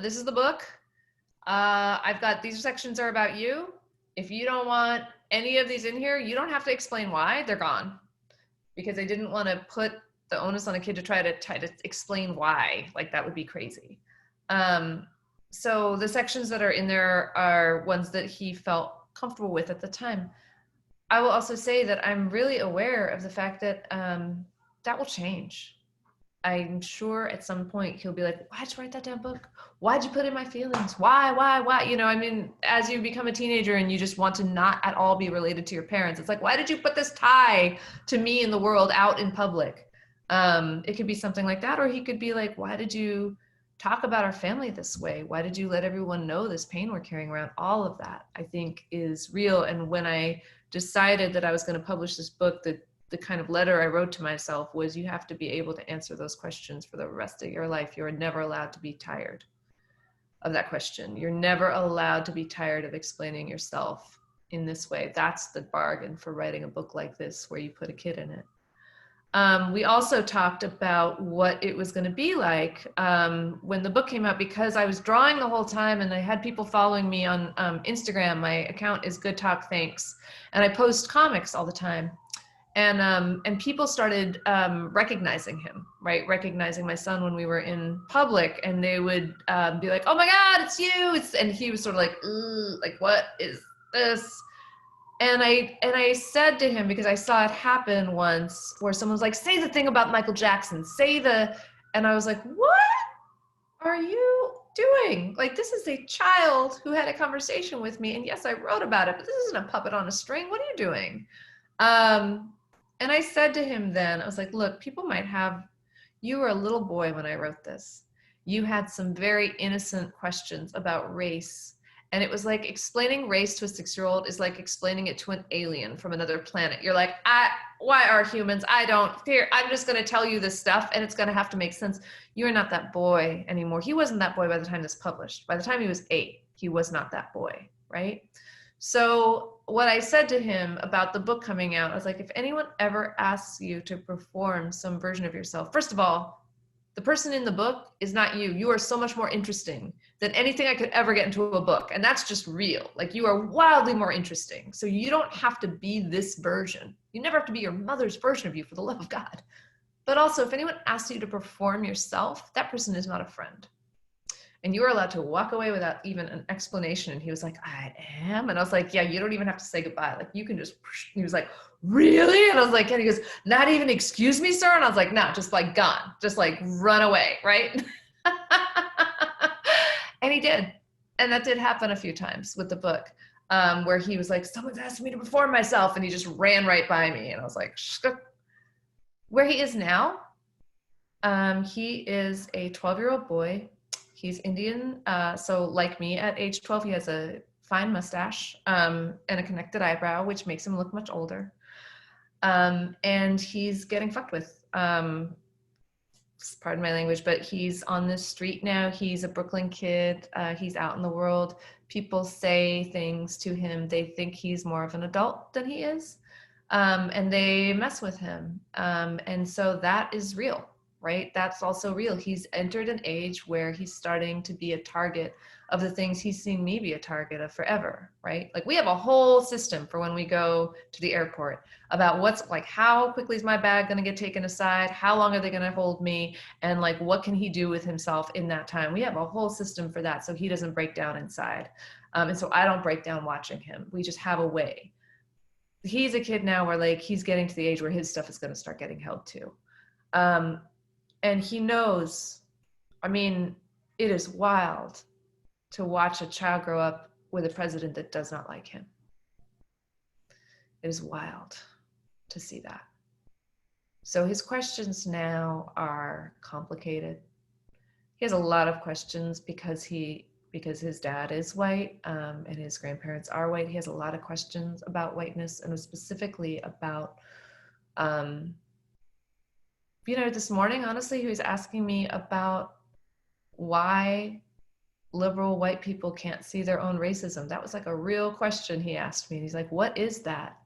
this is the book. I've got, these sections are about you. If you don't want any of these in here, you don't have to explain why, they're gone. Because I didn't want to put the onus on a kid to try to explain why, like that would be crazy. So the sections that are in there are ones that he felt comfortable with at the time. I will also say that I'm really aware of the fact that that will change. I'm sure at some point he'll be like, why'd you write that damn book? Why'd you put in my feelings? Why? You know, I mean, as you become a teenager and you just want to not at all be related to your parents, it's like, why did you put this tie to me in the world out in public? It could be something like that, or he could be like, why did you talk about our family this way? Why did you let everyone know this pain we're carrying around? All of that, I think, is real. And when I decided that I was going to publish this book, the kind of letter I wrote to myself was, you have to be able to answer those questions for the rest of your life. You're never allowed to be tired of that question. You're never allowed to be tired of explaining yourself in this way. That's the bargain for writing a book like this, where you put a kid in it. We also talked about what it was going to be like when the book came out, because I was drawing the whole time and I had people following me on Instagram. My account is Good Talk Thanks, and I post comics all the time. And people started recognizing him, right? Recognizing my son when we were in public, and they would be like, "Oh my God, it's you!" And he was sort of like, "What is this?" And I said to him, because I saw it happen once, where someone was like, "Say the thing about Michael Jackson, and I was like, "What are you doing? Like, this is a child who had a conversation with me, and yes, I wrote about it, but this isn't a puppet on a string. What are you doing?" And I said to him then, I was like, "Look, people might have, you were a little boy when I wrote this. You had some very innocent questions about race. And it was like explaining race to a 6-year-old is like explaining it to an alien from another planet. You're like, why are humans? I don't fear. I'm just going to tell you this stuff and it's going to have to make sense. You're not that boy anymore." He wasn't that boy by the time this published. By the time he was 8, he was not that boy, right? So what I said to him about the book coming out, I was like, if anyone ever asks you to perform some version of yourself, first of all, the person in the book is not you. You are so much more interesting than anything I could ever get into a book. And that's just real. Like, you are wildly more interesting. So you don't have to be this version. You never have to be your mother's version of you, for the love of God. But also, if anyone asks you to perform yourself, that person is not a friend. And you were allowed to walk away without even an explanation. And he was like, "I am." And I was like, "Yeah, you don't even have to say goodbye. Like, you can just," he was like, "Really?" And I was like, and he goes, "Not even excuse me, sir?" And I was like, "No, just like gone, just like run away." Right. And he did. And that did happen a few times with the book, where he was like, "Someone's asking me to perform myself." And he just ran right by me. And I was like, where he is now, he is a 12-year-old boy. He's Indian, so like me, at age 12, he has a fine mustache and a connected eyebrow, which makes him look much older. And he's getting fucked with. Pardon my language, but he's on the street now. He's a Brooklyn kid. He's out in the world. People say things to him. They think he's more of an adult than he is, and they mess with him. And so that is real. Right? That's also real. He's entered an age where he's starting to be a target of the things he's seen me be a target of forever, right? Like, we have a whole system for when we go to the airport about what's like, how quickly is my bag going to get taken aside? How long are they going to hold me? And like, what can he do with himself in that time? We have a whole system for that, so he doesn't break down inside. And so I don't break down watching him. We just have a way. He's a kid now where like, he's getting to the age where his stuff is going to start getting held to. And he knows, I mean, it is wild to watch a child grow up with a president that does not like him. It is wild to see that. So his questions now are complicated. He has a lot of questions because his dad is white, and his grandparents are white. He has a lot of questions about whiteness, and specifically about, this morning, honestly, he was asking me about why liberal white people can't see their own racism. That was like a real question he asked me. And he's like, "What is that?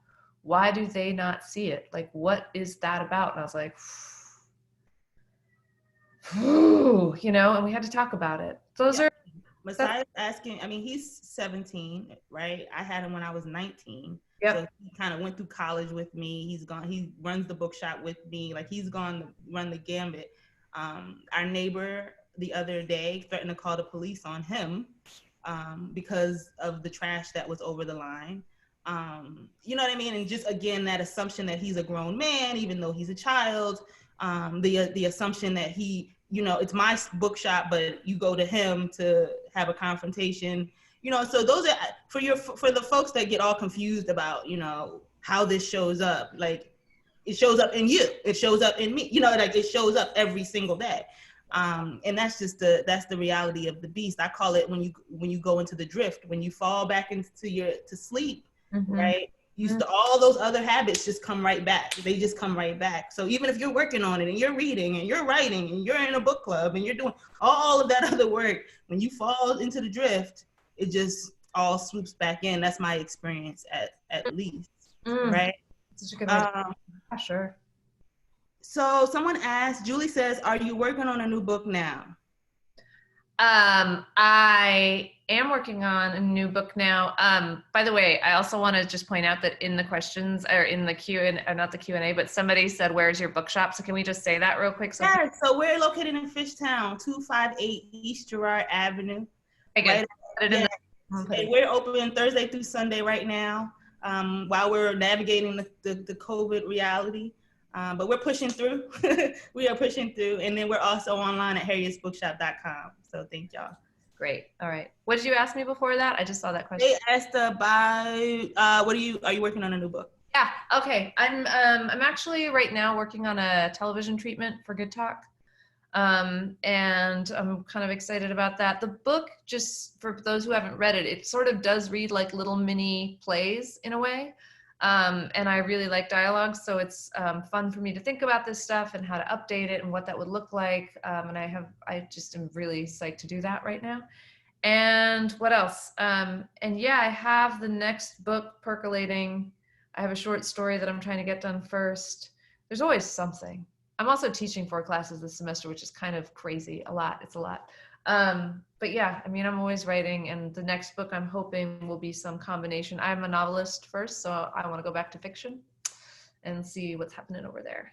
Why do they not see it? Like, what is that about? And I was like, you know, and we had to talk about it. Those are Messiah's asking, I mean, he's 17, right? I had him when I was 19. Yep. So he kind of went through college with me. He runs the bookshop with me. Like, he's gone to run the gambit. Our neighbor the other day threatened to call the police on him because of the trash that was over the line. You know what I mean? And just, again, that assumption that he's a grown man, even though he's a child, the assumption that he, you know, it's my bookshop, but you go to him to have a confrontation, you know. So those are for the folks that get all confused about, you know, how this shows up. Like, it shows up in you, it shows up in me, you know, like it shows up every single day. And that's just that's the reality of the beast. I call it when you go into the drift, when you fall back into to sleep, right? All those other habits just come right back. They just come right back. So even if you're working on it and you're reading and you're writing and you're in a book club and you're doing all of that other work, when you fall into the drift, it just all swoops back in. That's my experience at least, right? Such a good idea. Yeah, sure. So someone asked, Julie says, are you working on a new book now? I am working on a new book now. By the way, I also want to just point out that in the questions, or in the not the Q&A, but somebody said, where's your bookshop? So can we just say that real quick? So we're located in Fishtown, 258 East Gerard Avenue. Okay, right? And we're open Thursday through Sunday right now, while we're navigating the COVID reality. But we're pushing through. We are pushing through. And then we're also online at harrietsbookshop.com. So thank y'all. Great. All right. What did you ask me before that? I just saw that question. They asked about, are you working on a new book? Yeah. Okay. I'm actually right now working on a television treatment for Good Talk. And I'm kind of excited about that. The book, just for those who haven't read it, it sort of does read like little mini plays in a way. And I really like dialogue, so it's fun for me to think about this stuff and how to update it and what that would look like. And I just am really psyched to do that right now. And what else? And yeah, I have the next book percolating. I have a short story that I'm trying to get done first. There's always something. I'm also teaching 4 classes this semester, which is kind of crazy. It's a lot. But yeah, I mean, I'm always writing, and the next book I'm hoping will be some combination. I'm a novelist first, so I want to go back to fiction and see what's happening over there.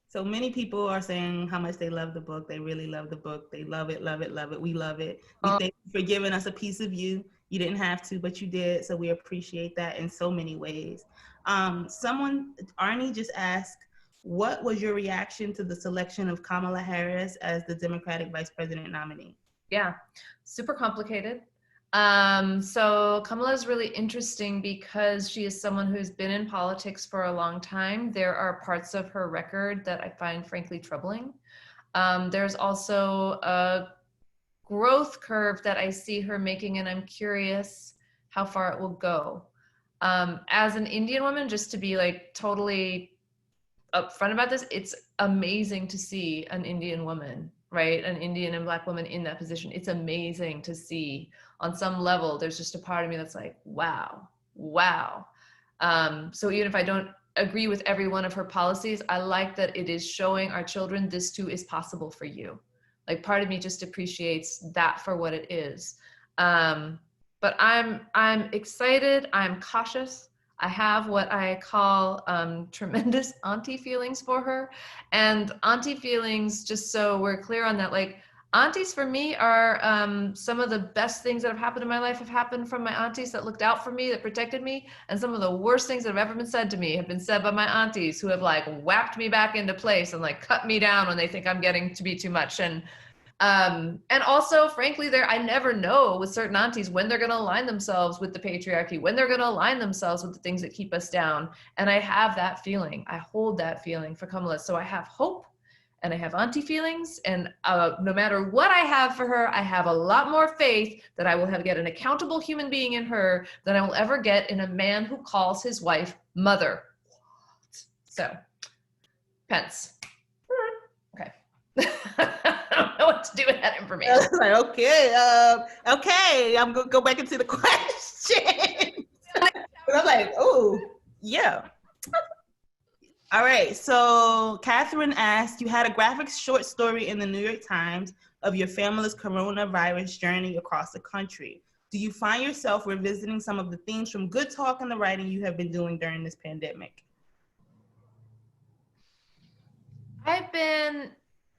So many people are saying how much they love the book. They really love the book. They love it, love it, love it. We love it. We thank you for giving us a piece of you. You didn't have to, but you did. So we appreciate that in so many ways. Arnie just asked, what was your reaction to the selection of Kamala Harris as the Democratic Vice President nominee? Yeah, super complicated. So Kamala is really interesting because she is someone who's been in politics for a long time. There are parts of her record that I find frankly troubling. There's also a growth curve that I see her making, and I'm curious how far it will go. As an Indian woman, just to be like totally upfront about this, it's amazing to see an Indian woman, right? An Indian and Black woman in that position. It's amazing to see. On some level, there's just a part of me that's like, wow. So even if I don't agree with every one of her policies, I like that it is showing our children this too is possible for you. Like, part of me just appreciates that for what it is. But I'm excited, I'm cautious. I have what I call tremendous auntie feelings for her. And auntie feelings, just so we're clear on that, like, aunties for me are some of the best things that have happened in my life have happened from my aunties that looked out for me, that protected me. And some of the worst things that have ever been said to me have been said by my aunties, who have like whacked me back into place and like cut me down when they think I'm getting to be too much. And also, frankly, I never know with certain aunties when they're going to align themselves with the patriarchy, when they're going to align themselves with the things that keep us down. And I have that feeling. I hold that feeling for Kamala. So I have hope and I have auntie feelings. And no matter what I have for her, I have a lot more faith that I will get an accountable human being in her than I will ever get in a man who calls his wife mother. So, Pence. Okay. I don't know what to do with that information. Okay, I'm gonna go back into the question. like, oh, yeah. All right. So Catherine asked, you had a graphic short story in the New York Times of your family's coronavirus journey across the country. Do you find yourself revisiting some of the themes from Good Talk and the writing you have been doing during this pandemic?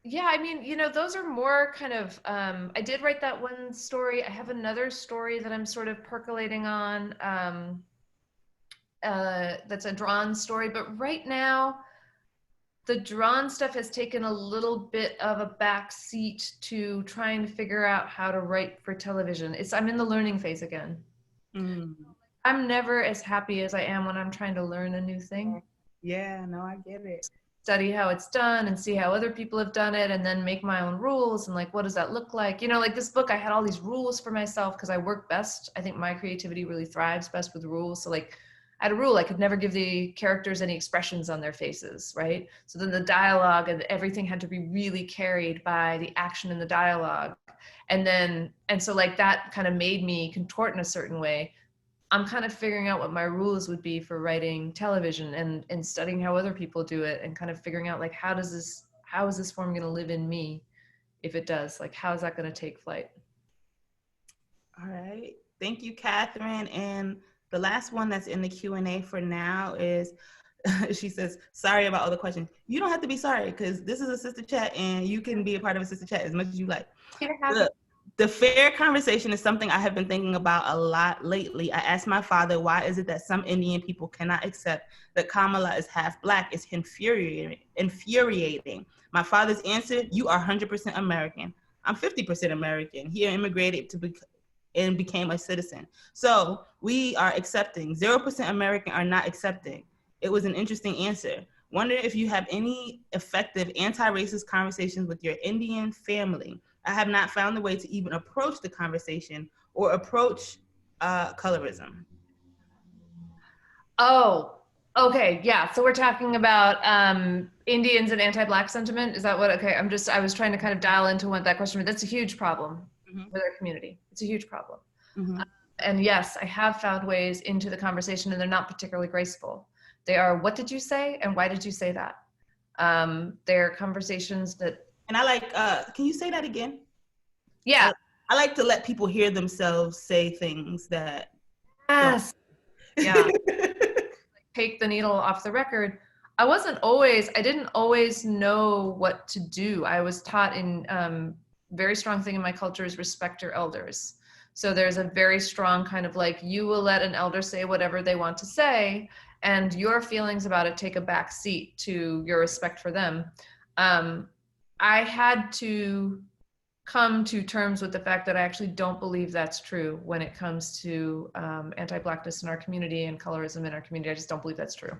Yeah, I mean, those are more kind of, I did write that one story. I have another story that I'm sort of percolating on. That's a drawn story, but right now, the drawn stuff has taken a little bit of a back seat to trying to figure out how to write for television. I'm in the learning phase again. Mm. I'm never as happy as I am when I'm trying to learn a new thing. Yeah, no, I get it. Study how it's done and see how other people have done it and then make my own rules and like, what does that look like? Like this book, I had all these rules for myself because I work best. I think my creativity really thrives best with rules. So like I had a rule, I could never give the characters any expressions on their faces, right? So then the dialogue and everything had to be really carried by the action in the dialogue. And so like that kind of made me contort in a certain way. I'm kind of figuring out what my rules would be for writing television and studying how other people do it and kind of figuring out like, how is this form going to live in me? If it does, like, how is that going to take flight? All right. Thank you, Catherine. And the last one that's in the Q&A for now is, she says, sorry about all the questions. You don't have to be sorry because this is a sister chat and you can be a part of a sister chat as much as you like. The fair conversation is something I have been thinking about a lot lately. I asked my father, why is it that some Indian people cannot accept that Kamala is half Black? It's infuriating. My father's answer, you are 100% American. I'm 50% American. He immigrated and became a citizen. So we are accepting. 0% American are not accepting. It was an interesting answer. Wonder if you have any effective anti-racist conversations with your Indian family. I have not found a way to even approach the conversation or approach colorism. Oh, okay. Yeah. So we're talking about Indians and anti-Black sentiment. Is that what, okay. I was trying to kind of dial into what that question was. That's a huge problem with our community. It's a huge problem. And yes, I have found ways into the conversation and they're not particularly graceful. They are, what did you say? And why did you say that? They're conversations that. And I like, can you say that again? Yeah. I like to let people hear themselves say things that. Yes. Yeah. Take the needle off the record. I didn't always know what to do. I was taught in, very strong thing in my culture is respect your elders. So there's a very strong kind of like, you will let an elder say whatever they want to say, and your feelings about it take a back seat to your respect for them. I had to come to terms with the fact that I actually don't believe that's true when it comes to anti-Blackness in our community and colorism in our community. I just don't believe that's true.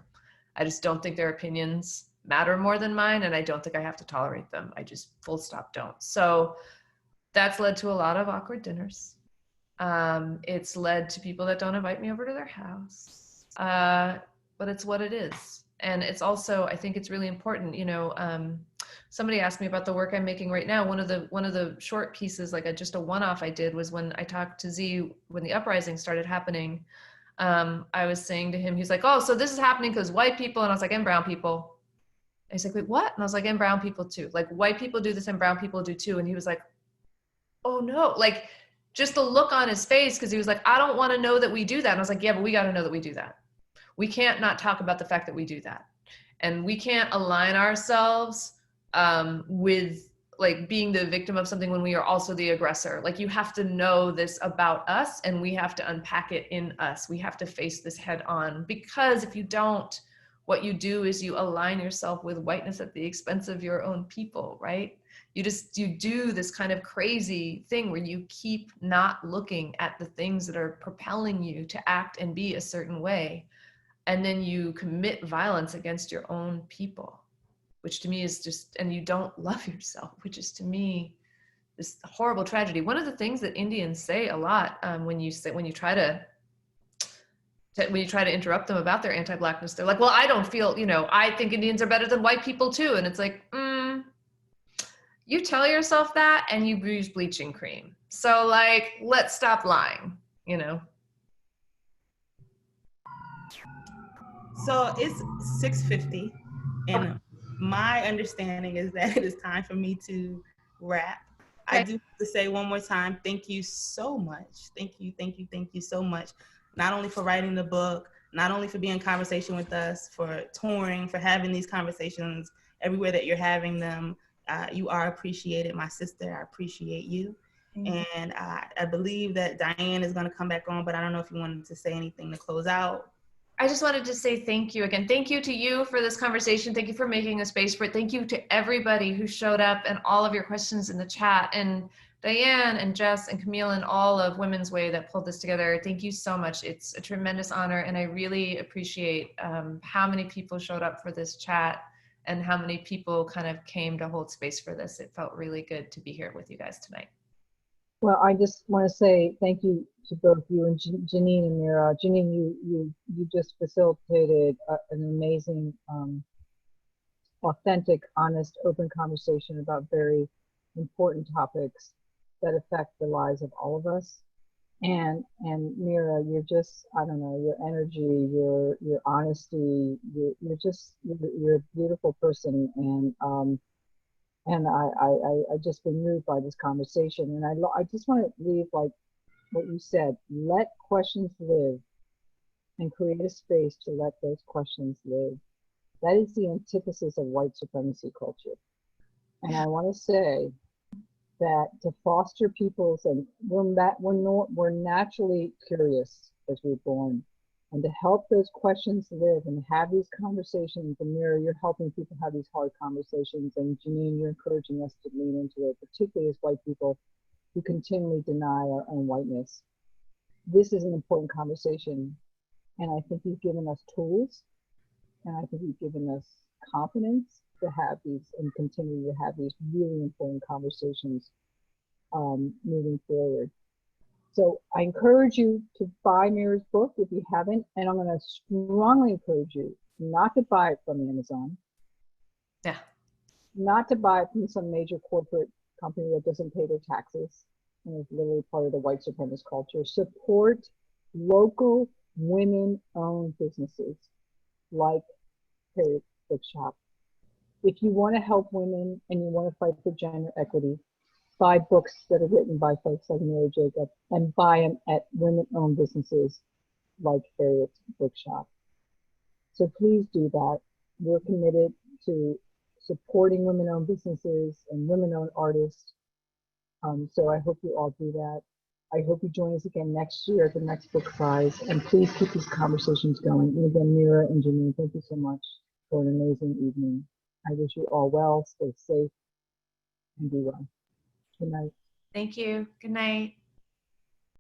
I just don't think their opinions matter more than mine, and I don't think I have to tolerate them. I just full stop don't. So that's led to a lot of awkward dinners. It's led to people that don't invite me over to their house, but it's what it is. And it's also, I think it's really important, somebody asked me about the work I'm making right now. One of the short pieces, like just a one-off I did, was when I talked to Z when the uprising started happening. I was saying to him, he's like, oh, so this is happening because white people, and I was like, and brown people. And he's like, wait, what? And I was like, and brown people too. Like white people do this and brown people do too. And he was like, oh no, like just the look on his face, because he was like, I don't want to know that we do that. And I was like, yeah, but we got to know that we do that. We can't not talk about the fact that we do that. And we can't align ourselves with like being the victim of something when we are also the aggressor. Like you have to know this about us and we have to unpack it in us. We have to face this head on, because if you don't, what you do is you align yourself with whiteness at the expense of your own people, right? You do this kind of crazy thing where you keep not looking at the things that are propelling you to act and be a certain way. And then you commit violence against your own people, which to me is just, and you don't love yourself, which is to me this horrible tragedy. One of the things that Indians say a lot when you try to interrupt them about their anti-Blackness, they're like, well, I don't feel, I think Indians are better than white people too. And it's like, you tell yourself that and you use bleaching cream. So like, let's stop lying, So it's 6:50, and my understanding is that it is time for me to wrap. I Okay. do have to say one more time, thank you so much. Thank you so much. Not only for writing the book, not only for being in conversation with us, for touring, for having these conversations everywhere that you're having them. You are appreciated, my sister. I appreciate you. And I believe that Diane is going to come back on, but I don't know if you wanted to say anything to close out. I just wanted to say thank you again. Thank you to you for this conversation. Thank you for making a space for it. Thank you to everybody who showed up and all of your questions in the chat, and Diane and Jess and Camille and all of Women's Way that pulled this together. Thank you so much. It's a tremendous honor, and I really appreciate how many people showed up for this chat and how many people kind of came to hold space for this. It felt really good to be here with you guys tonight. Well, I just want to say thank you to both you and Jeannine and Mira. Jeannine, you just facilitated an amazing, authentic, honest, open conversation about very important topics that affect the lives of all of us. And Mira, you're just, I don't know, your energy, your honesty, you're a beautiful person, and I just been moved by this conversation. And I just want to leave like what you said, let questions live and create a space to let those questions live. That is the antithesis of white supremacy culture. And I want to say that to foster people's, and we're naturally curious as we're born, and to help those questions live and have these conversations. And Mira, you're helping people have these hard conversations, and Jeannine, you're encouraging us to lean into it, particularly as white people who continually deny our own whiteness. This is an important conversation, and I think you've given us tools, and I think you've given us confidence to have these and continue to have these really important conversations moving forward. So I encourage you to buy Mira's book if you haven't, and I'm going to strongly encourage you not to buy it from Amazon. Yeah. Not to buy it from some major corporate company that doesn't pay their taxes and is literally part of the white supremacist culture. Support local women-owned businesses like Harriet Bookshop. If you want to help women and you want to fight for gender equity, buy books that are written by folks like Mira Jacob, and buy them at women-owned businesses like Harriet Bookshop. So please do that. We're committed to supporting women-owned businesses and women-owned artists. So I hope you all do that. I hope you join us again next year at the next book prize, and please keep these conversations going. And again, Mira and Jeannine, thank you so much for an amazing evening. I wish you all well, stay safe, and be well. Good night. Thank you. Good night.